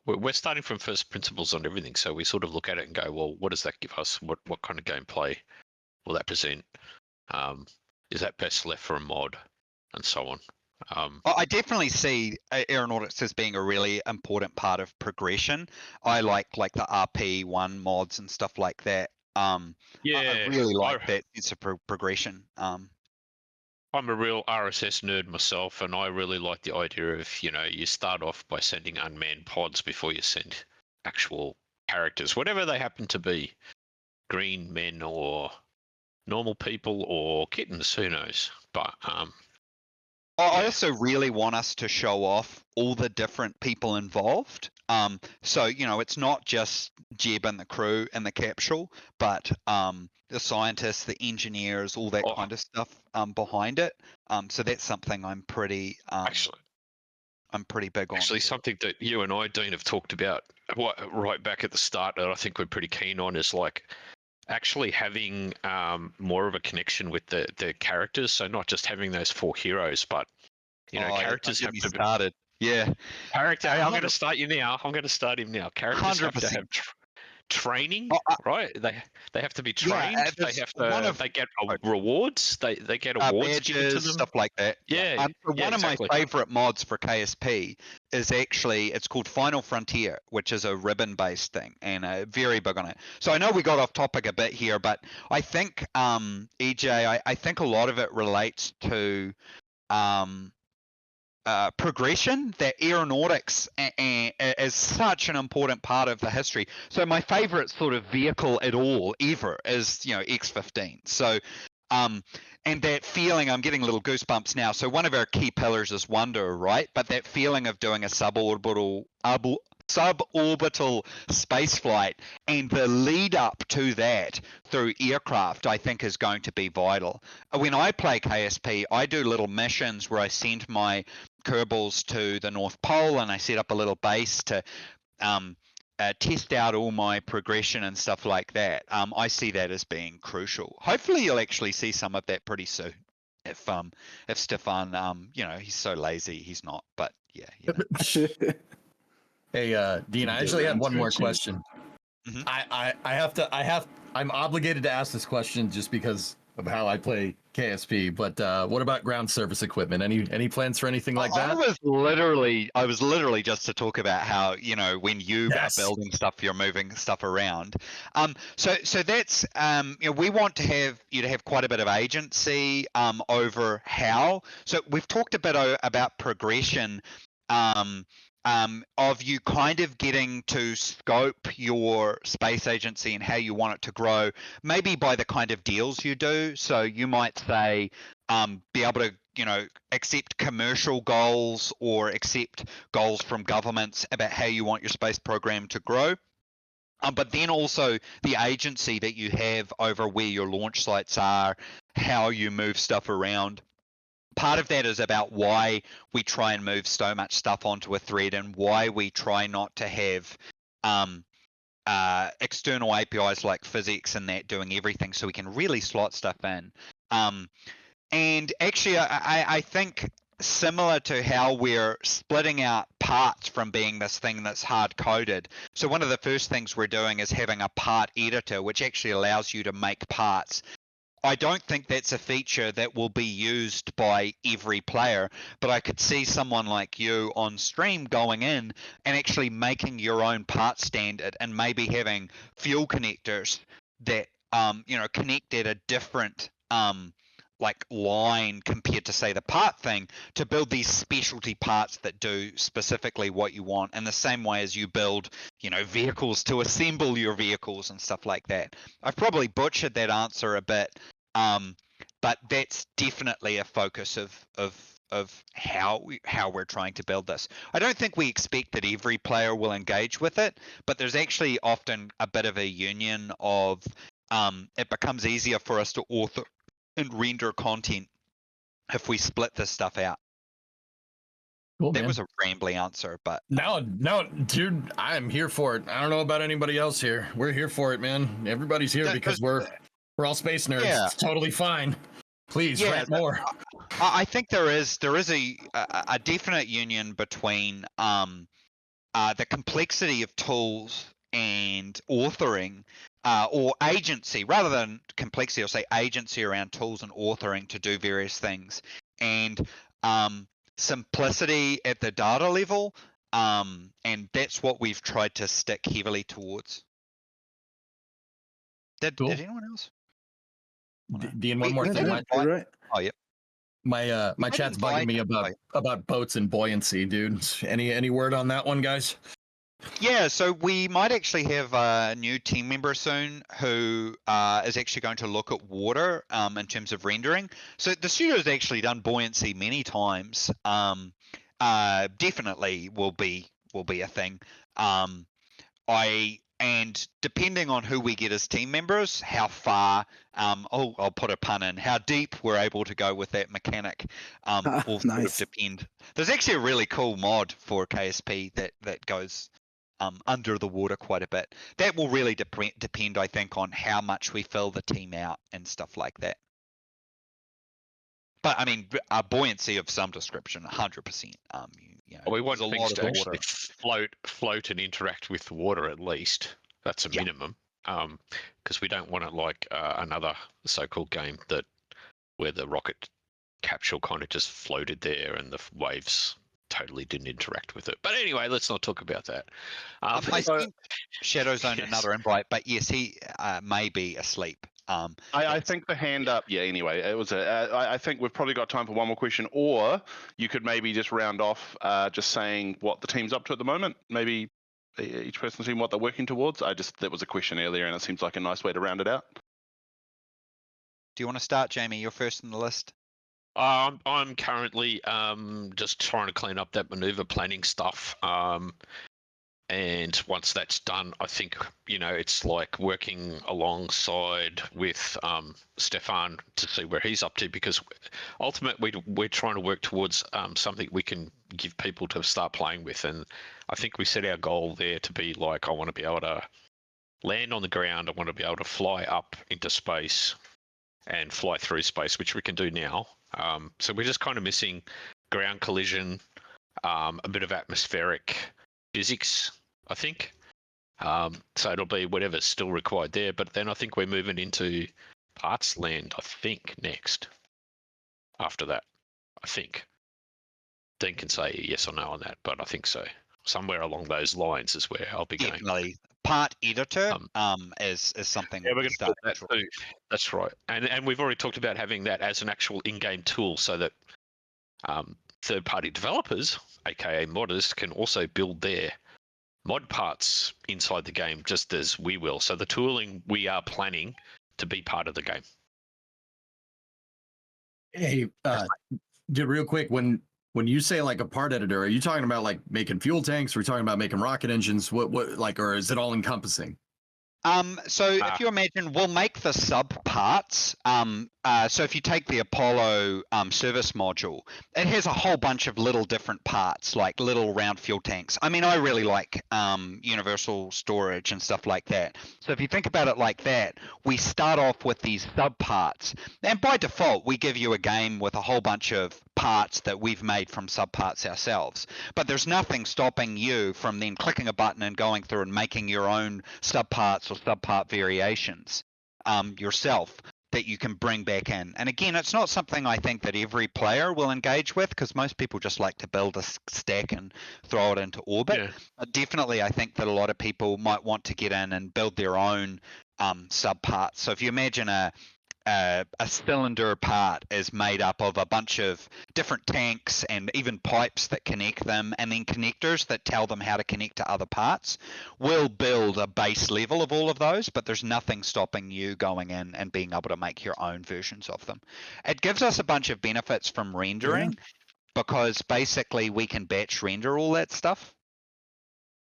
we're starting from first principles on everything, so we sort of look at it and go, well, what does that give us? What kind of gameplay will that present? Is that best left for a mod, and so on? I definitely see aeronautics as being a really important part of progression. I like the RP1 mods and stuff like that. Yeah, I really like that sense of progression. I'm a real RSS nerd myself, and I really like the idea of, you start off by sending unmanned pods before you send actual characters, whatever they happen to be, green men or normal people or kittens, who knows? But I also really want us to show off all the different people involved. So, it's not just Jeb and the crew and the capsule, but the scientists, the engineers, all that kind of stuff behind it. So that's something I'm pretty big on. Actually, something that you and I, Dean, have talked about right back at the start that I think we're pretty keen on is like actually having more of a connection with the characters. So not just having those 4 heroes, but characters have to be started. Yeah. Character. I'm going to start you now. I'm going to start him now. Characters 100%. Have to have training, right? They have to be trained. Yeah, they have to. They get rewards. They get awards badges, given to them. Stuff like that. Yeah. One of my favorite mods for KSP is actually it's called Final Frontier, which is a ribbon-based thing, and very big on it. So I know we got off topic a bit here, but I think EJ, I think a lot of it relates to progression, that aeronautics is such an important part of the history. So my favorite sort of vehicle at all ever is X-15. So and that feeling, I'm getting little goosebumps now. So one of our key pillars is wonder, right? But that feeling of doing a suborbital space flight and the lead up to that through aircraft, I think is going to be vital. When I play KSP, I do little missions where I send my Kerbals to the North Pole and I set up a little base to test out all my progression and stuff like that. I see that as being crucial. Hopefully you'll actually see some of that pretty soon. If Stefan, he's so lazy, he's not, but yeah. Hey, Dean, I actually had one more question. Mm-hmm. I'm obligated to ask this question just because of how I play KSP, but what about ground service equipment? Any plans for anything like that? I was literally just to talk about how, when you are building stuff, you're moving stuff around. So that's, we want to have you to have quite a bit of agency over how. So we've talked a bit about progression, of you kind of getting to scope your space agency and how you want it to grow, maybe by the kind of deals you do. So you might say, be able to, accept commercial goals or accept goals from governments about how you want your space program to grow. But then also the agency that you have over where your launch sites are, how you move stuff around. Part of that is about why we try and move so much stuff onto a thread and why we try not to have external APIs like physics and that doing everything, so we can really slot stuff in. And actually, I think similar to how we're splitting out parts from being this thing that's hard-coded. So one of the first things we're doing is having a part editor, which actually allows you to make parts. I don't think that's a feature that will be used by every player, but I could see someone like you on stream going in and actually making your own part standard and maybe having fuel connectors that, connect at a different like line compared to say the part thing to build these specialty parts that do specifically what you want in the same way as you build, you know, vehicles to assemble your vehicles and stuff like that. I've probably butchered that answer a bit, but that's definitely a focus of how we're trying to build this. I don't think we expect that every player will engage with it, but there's actually often a bit of a union of it becomes easier for us to author and render content if we split this stuff out. Cool, That man. was a rambly answer, but No, dude, I'm here for it. I don't know about anybody else here. We're here for it, man. Everybody's here because we're all space nerds. Yeah. It's totally fine. Please rant more. I think there is a definite union between the complexity of tools and authoring, or agency, rather than complexity, I'll say agency around tools and authoring to do various things, and simplicity at the data level, and that's what we've tried to stick heavily towards. Did anyone else? Dean, one more thing. Right. Oh, yep. My chat's bugging me about boats and buoyancy, dude. Any word on that one, guys? Yeah, so we might actually have a new team member soon who is actually going to look at water in terms of rendering. So the studio's actually done buoyancy many times. Definitely will be a thing. And depending on who we get as team members, how far, I'll put a pun in, how deep we're able to go with that mechanic will sort of depend. There's actually a really cool mod for KSP that goes under the water quite a bit. That will really depend, I think, on how much we fill the team out and stuff like that. But I mean, a buoyancy of some description, 100%. You know, we want a things lot to of actually water. float and interact with the water at least. That's a minimum. Because we don't want it like another so-called game where the rocket capsule kind of just floated there and the waves totally didn't interact with it. But anyway, let's not talk about that. I think Shadow's owned another invite, but yes, he may be asleep. I think the hand up. Yeah. Anyway, it was I think we've probably got time for one more question, or you could maybe just round off, just saying what the team's up to at the moment. Maybe each person's team what they're working towards. That was a question earlier, and it seems like a nice way to round it out. Do you want to start, Jamie? You're first on the list. I'm currently just trying to clean up that maneuver planning stuff. And once that's done, I think, it's like working alongside with Stefan to see where he's up to, because ultimately we're trying to work towards something we can give people to start playing with. And I think we set our goal there to be like, I want to be able to land on the ground. I want to be able to fly up into space and fly through space, which we can do now. So we're just kind of missing ground collision, a bit of atmospheric physics, I think. So it'll be whatever's still required there. But then I think we're moving into parts land, I think, next. After that, I think. Dean can say yes or no on that, but I think so. Somewhere along those lines is where I'll be going. Definitely. Part editor is something. Yeah, we're going to start that too. That's right. And we've already talked about having that as an actual in-game tool so that third-party developers, aka modders, can also build their mod parts inside the game just as we will. So the tooling we are planning to be part of the game. Hey, real quick, when you say like a part editor, are you talking about like making fuel tanks? Are we talking about making rocket engines? What or is it all encompassing? So if you imagine, we'll make the sub parts. So if you take the Apollo service module, it has a whole bunch of little different parts, like little round fuel tanks. I mean, I really like universal storage and stuff like that. So if you think about it like that, we start off with these sub parts, and by default, we give you a game with a whole bunch of parts that we've made from sub parts ourselves. But there's nothing stopping you from then clicking a button and going through and making your own sub parts or sub part variations yourself that you can bring back in. And again, it's not something I think that every player will engage with, because most people just like to build a stack and throw it into orbit. Yeah. But definitely, I think that a lot of people might want to get in and build their own sub parts. So if you imagine a a cylinder part is made up of a bunch of different tanks and even pipes that connect them, and then connectors that tell them how to connect to other parts. We'll build a base level of all of those, but there's nothing stopping you going in and being able to make your own versions of them. It gives us a bunch of benefits from rendering because basically we can batch render all that stuff.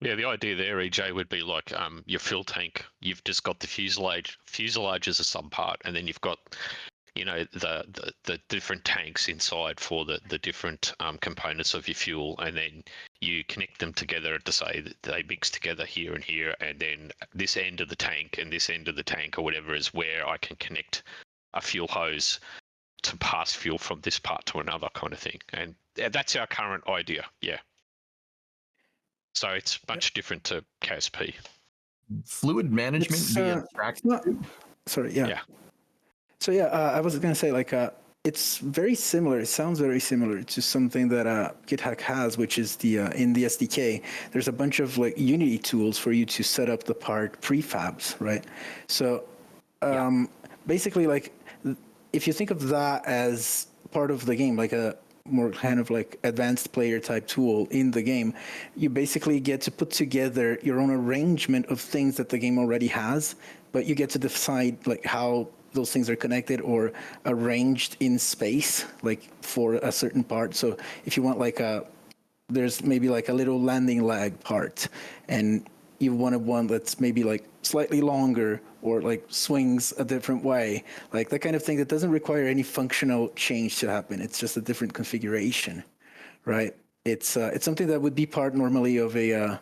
Yeah, the idea there, EJ, would be like your fuel tank. You've just got the fuselage. Fuselage is a sub part, and then you've got, you know, the different tanks inside for the different components of your fuel, and then you connect them together to say that they mix together here and here, and then this end of the tank and this end of the tank or whatever is where I can connect a fuel hose to pass fuel from this part to another kind of thing. And that's our current idea. Yeah. So it's much different to KSP. Fluid management via traction. Sorry, yeah. So I was going to say, like, it's very similar. It sounds very similar to something that GitHub has, which is the in the SDK. There's a bunch of like Unity tools for you to set up the part prefabs, right? So basically, like, if you think of that as part of the game, like a more kind of like advanced player type tool in the game, you basically get to put together your own arrangement of things that the game already has, but you get to decide like how those things are connected or arranged in space, like for a certain part. So if you want like there's maybe like a little landing leg part, and you wanted one that's maybe like slightly longer or like swings a different way, like that kind of thing that doesn't require any functional change to happen. It's just a different configuration, right? It's something that would be part normally of a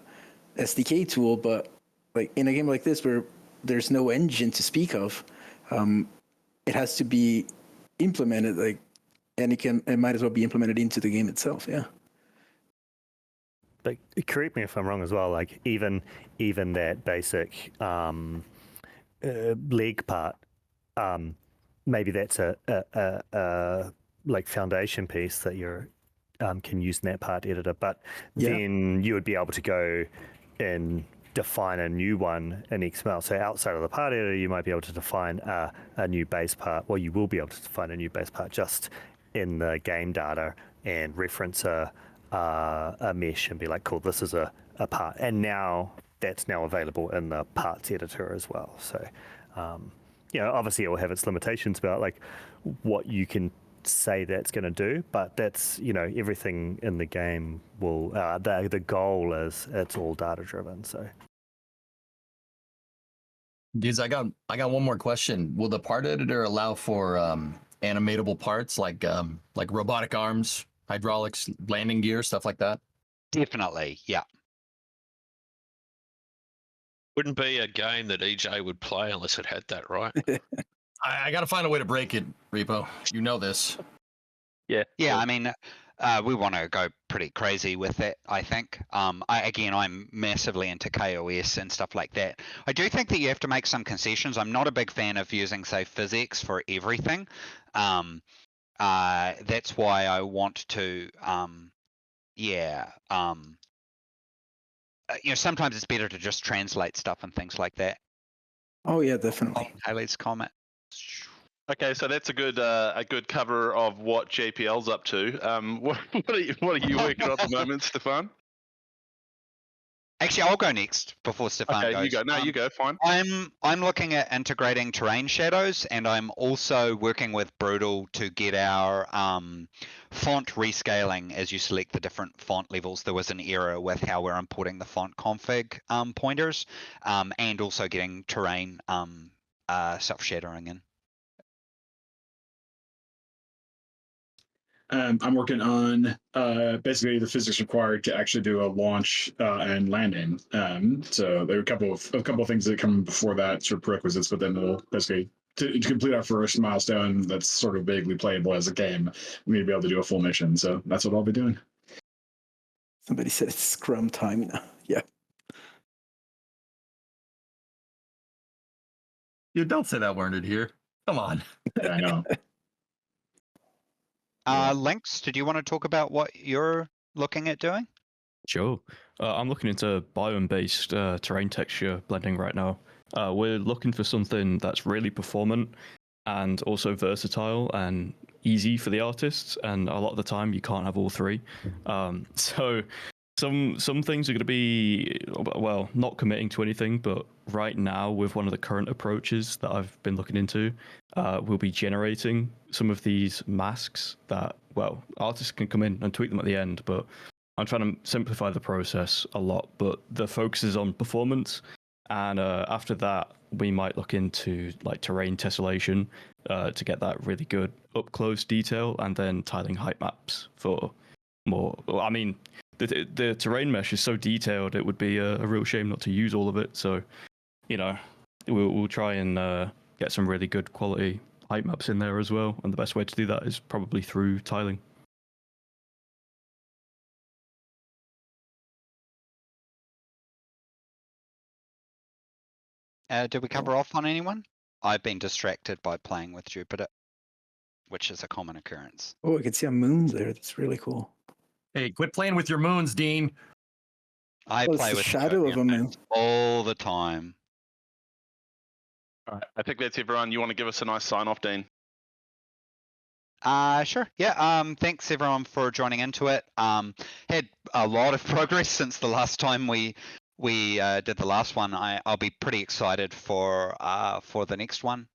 SDK tool, but like in a game like this where there's no engine to speak of, it has to be implemented, like, and it might as well be implemented into the game itself. Yeah. But correct me if I'm wrong as well. Like even that basic leg part, maybe that's a like foundation piece that you can use in that part editor. But then you would be able to go and define a new one in XML. So outside of the part editor, you might be able to define a new base part. Well, you will be able to define a new base part just in the game data and reference a mesh and be like, cool, this is a part. And now that's now available in the parts editor as well. So, obviously it will have its limitations about like what you can say that's going to do, but that's, everything in the game will, the goal is it's all data driven. So. Dudes, I got one more question. Will the part editor allow for animatable parts like robotic arms, hydraulics, landing gear, stuff like that? Definitely, yeah. Wouldn't be a game that EJ would play unless it had that, right? I got to find a way to break it, Repo. You know this. Yeah. I mean, we want to go pretty crazy with it, I think. I'm massively into KOS and stuff like that. I do think that you have to make some concessions. I'm not a big fan of using, say, physics for everything. That's why I want to, sometimes it's better to just translate stuff and things like that. Oh yeah, definitely. Haley's comment. Okay, so that's a good cover of what JPL's up to. What are you working on at the moment, Stefan? Actually, I'll go next before Stefan goes. Okay, you go. No, you go. Fine. I'm looking at integrating terrain shadows, and I'm also working with Brutal to get our font rescaling as you select the different font levels. There was an error with how we're importing the font config pointers, and also getting terrain self-shadowing in. I'm working on basically the physics required to actually do a launch and landing. So there are a couple of things that come before that, sort of prerequisites, but then we'll basically to complete our first milestone that's sort of vaguely playable as a game, we need to be able to do a full mission. So that's what I'll be doing. Somebody said it's Scrum time now. Yeah. You don't say that word in here. Come on. Yeah, I know. Lynx, did you want to talk about what you're looking at doing? Sure. I'm looking into biome-based terrain texture blending right now. We're looking for something that's really performant and also versatile and easy for the artists. And a lot of the time, you can't have all three. So some things are going to be, well, not committing to anything, but right now, with one of the current approaches that I've been looking into, we'll be generating some of these masks that, well, artists can come in and tweak them at the end, but I'm trying to simplify the process a lot. But the focus is on performance, and after that, we might look into like terrain tessellation to get that really good up close detail, and then tiling height maps for more. I mean, the terrain mesh is so detailed, it would be a real shame not to use all of it. So, you know, we'll try and get some really good quality height maps in there as well. And the best way to do that is probably through tiling. Did we cover off on anyone? I've been distracted by playing with Jupiter, which is a common occurrence. Oh, I can see a moon there. That's really cool. Hey, quit playing with your moons, Dean. I Oh, play it's the with shadow of a moon. all the time. All right, I think that's everyone. You want to give us a nice sign off, Dean? Sure. Yeah. Thanks everyone for joining into it. Had a lot of progress since the last time we did the last one. I'll be pretty excited for the next one.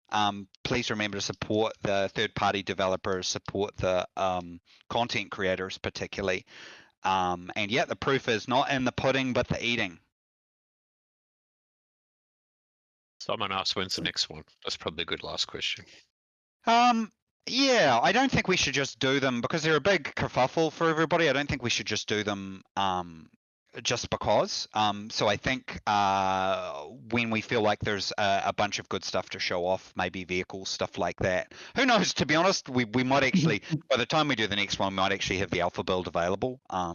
Please remember to support the third-party developers, support the content creators particularly. And yeah, the proof is not in the pudding, but the eating. Someone asked when's the next one. That's probably a good last question. Yeah, I don't think we should just do them because they're a big kerfuffle for everybody. I don't think we should just do them just because. So I think when we feel like there's a bunch of good stuff to show off, maybe vehicles, stuff like that. Who knows? To be honest, we might actually, by the time we do the next one, we might actually have the alpha build available. Yeah,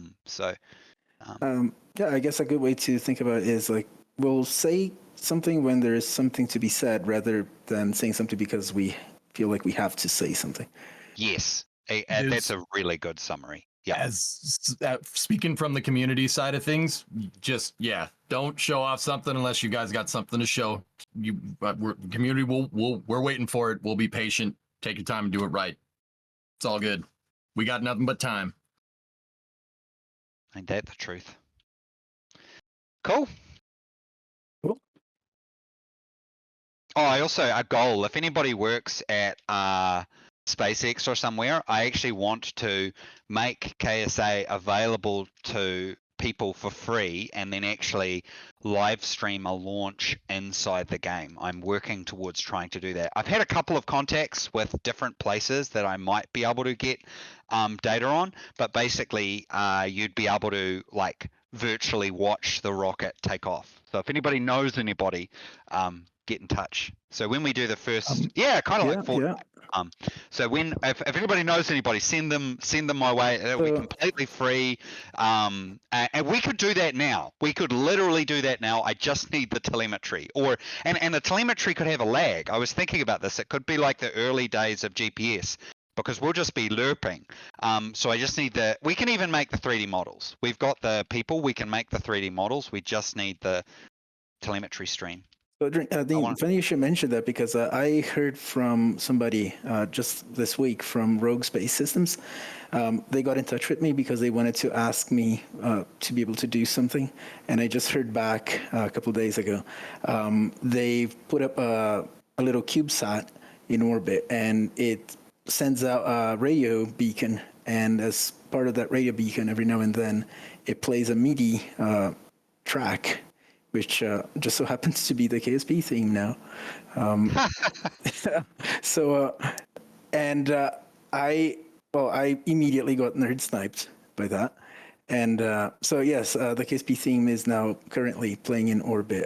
I guess a good way to think about it is like we'll say something when there is something to be said rather than saying something because we feel like we have to say something. Yes, that's a really good summary. Yeah. As speaking from the community side of things, just don't show off something unless you guys got something to show. Community we're waiting for it. We'll be patient. Take your time and do it right. It's all good. We got nothing but time. Ain't that the truth? Cool. Oh, I also a goal. If anybody works at SpaceX or somewhere, I actually want to make KSA available to people for free and then actually live stream a launch inside the game. I'm working towards trying to do that. I've had a couple of contacts with different places that I might be able to get data on, but basically you'd be able to like virtually watch the rocket take off. So if anybody knows anybody, get in touch. So when we do the first, like Fortnite. So if anybody knows anybody, send them my way. It'll be completely free. And we could do that now. We could literally do that now. I just need the telemetry, and the telemetry could have a lag. I was thinking about this. It could be like the early days of GPS because we'll just be lerping. So I just need we can even make the 3D models. We've got the people. We can make the 3D models. We just need the telemetry stream. So, funny you should mention that because I heard from somebody just this week from Rogue Space Systems. They got in touch with me because they wanted to ask me to be able to do something. And I just heard back a couple of days ago. They've put up a little CubeSat in orbit and it sends out a radio beacon. And as part of that radio beacon, every now and then, it plays a MIDI track, which just so happens to be the KSP theme now. I immediately got nerd sniped by that. And yes, the KSP theme is now currently playing in orbit.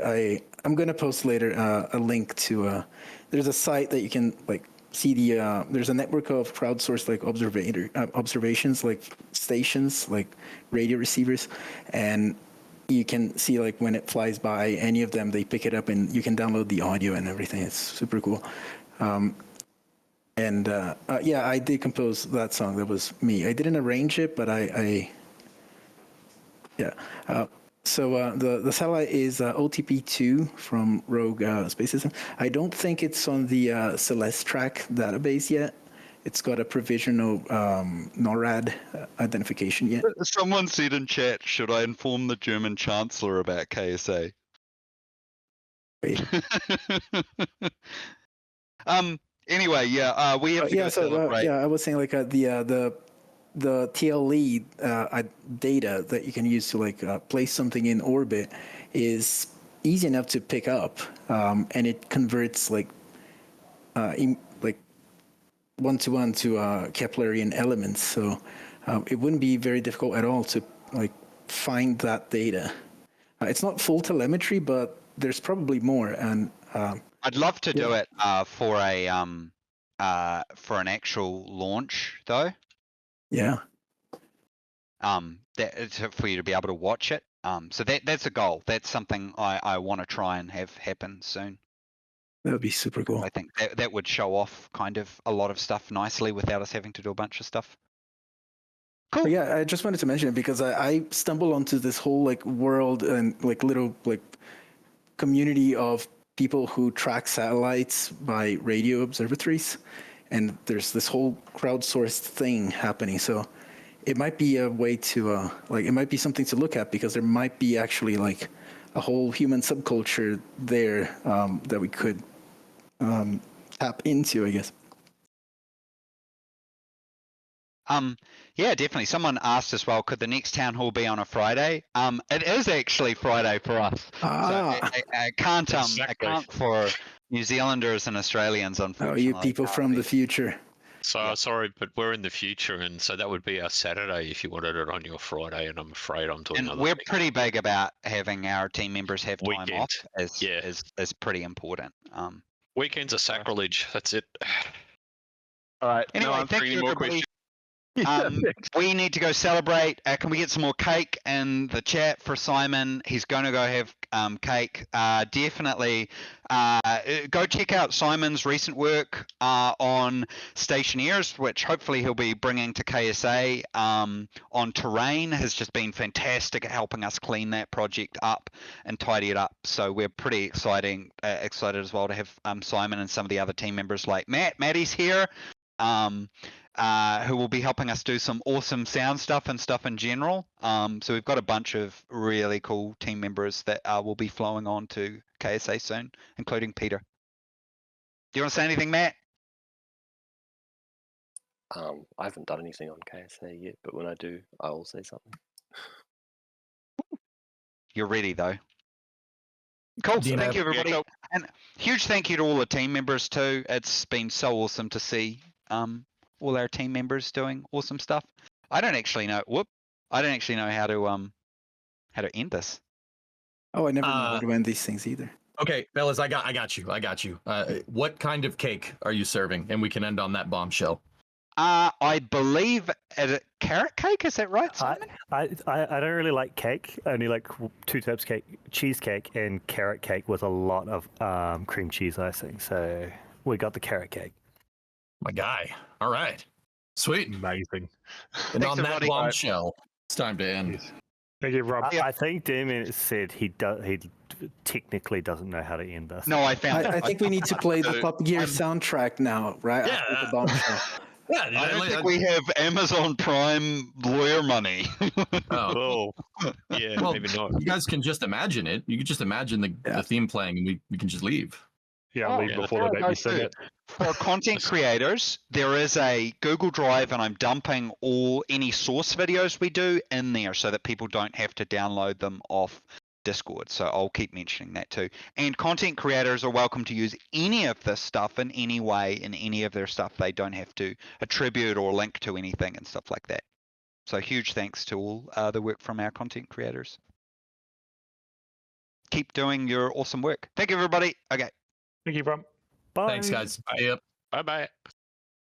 I'm going to post later a link to, there's a site that you can like see there's a network of crowdsourced like observations, like stations, like radio receivers, and you can see like when it flies by any of them, they pick it up and you can download the audio and everything. It's super cool. I did compose that song. That was me. I didn't arrange it, but So the satellite is OTP-2 from Rogue Space System. I don't think it's on the Celeste track database yet. It's got a provisional NORAD identification yet. Someone said in chat, should I inform the German Chancellor about KSA? Anyway, yeah, we have to go celebrate. Yeah, I was saying like the TLE data that you can use to like place something in orbit is easy enough to pick up, and it converts like one-to-one to Keplerian elements. So it wouldn't be very difficult at all to like find that data. It's not full telemetry, but there's probably more. And I'd love to do it for an actual launch, though. Yeah. For you to be able to watch it. So that's a goal. That's something I want to try and have happen soon. That would be super cool. I think that would show off kind of a lot of stuff nicely without us having to do a bunch of stuff. Cool. But yeah, I just wanted to mention it because I stumbled onto this whole like world and like little like community of people who track satellites by radio observatories, and there's this whole crowdsourced thing happening. So it might be a way to it might be something to look at, because there might be actually like a whole human subculture there that we could tap into, I guess. Yeah, definitely. Someone asked as well, could the next town hall be on a Friday? It is actually Friday for us. So I can't for New Zealanders and Australians, unfortunately. Oh, you people from the future. So sorry, but we're in the future, and so that would be our Saturday if you wanted it on your Friday, and I'm afraid I'm doing another. We're pretty big about having our team members have time off. Is pretty important. Weekends are sacrilege. That's it. All right. Anyway, thank you, everybody. We need to go celebrate. Can we get some more cake in the chat for Simon? He's going to go have cake. Definitely go check out Simon's recent work on stationaires, which hopefully he'll be bringing to KSA on terrain. Has just been fantastic at helping us clean that project up and tidy it up. So we're pretty excited as well to have Simon and some of the other team members like Maddie's here. Who will be helping us do some awesome sound stuff and stuff in general. So we've got a bunch of really cool team members that will be flowing on to KSA soon, including Peter. Do you want to say anything, Matt? I haven't done anything on KSA yet, but when I do, I will say something. You're ready, though. Cool. Thank you, everybody. And huge thank you to all the team members, too. It's been so awesome to see all our team members doing awesome stuff. I don't actually know how to end this. Oh, I never know how to end these things either. Okay, fellas, I got you. What kind of cake are you serving? And we can end on that bombshell. I believe a carrot cake, is that right, Simon? I don't really like cake. I only like two types of cake: cheesecake and carrot cake with a lot of cream cheese icing. So we got the carrot cake. My guy. All right. Sweet. Amazing. And on that bombshell, it's time to end. Thank you, Rob. I think Damien said he technically doesn't know how to end this. No, I found I think we need to play the Top Gear soundtrack now, right? Yeah. After the bombshell. Yeah, I don't think we have Amazon Prime lawyer money. Oh, yeah, well, maybe not. You guys can just imagine it. You can just imagine the theme playing, and we can just leave. Yeah, leave before they make me sing it. For content creators, there is a Google Drive, and I'm dumping any source videos we do in there so that people don't have to download them off Discord. So I'll keep mentioning that too. And content creators are welcome to use any of this stuff in any way in any of their stuff. They don't have to attribute or link to anything and stuff like that. So huge thanks to all the work from our content creators. Keep doing your awesome work. Thank you, everybody. Okay. Thank you, Rob. Bye. Thanks, guys. Bye. Bye-bye.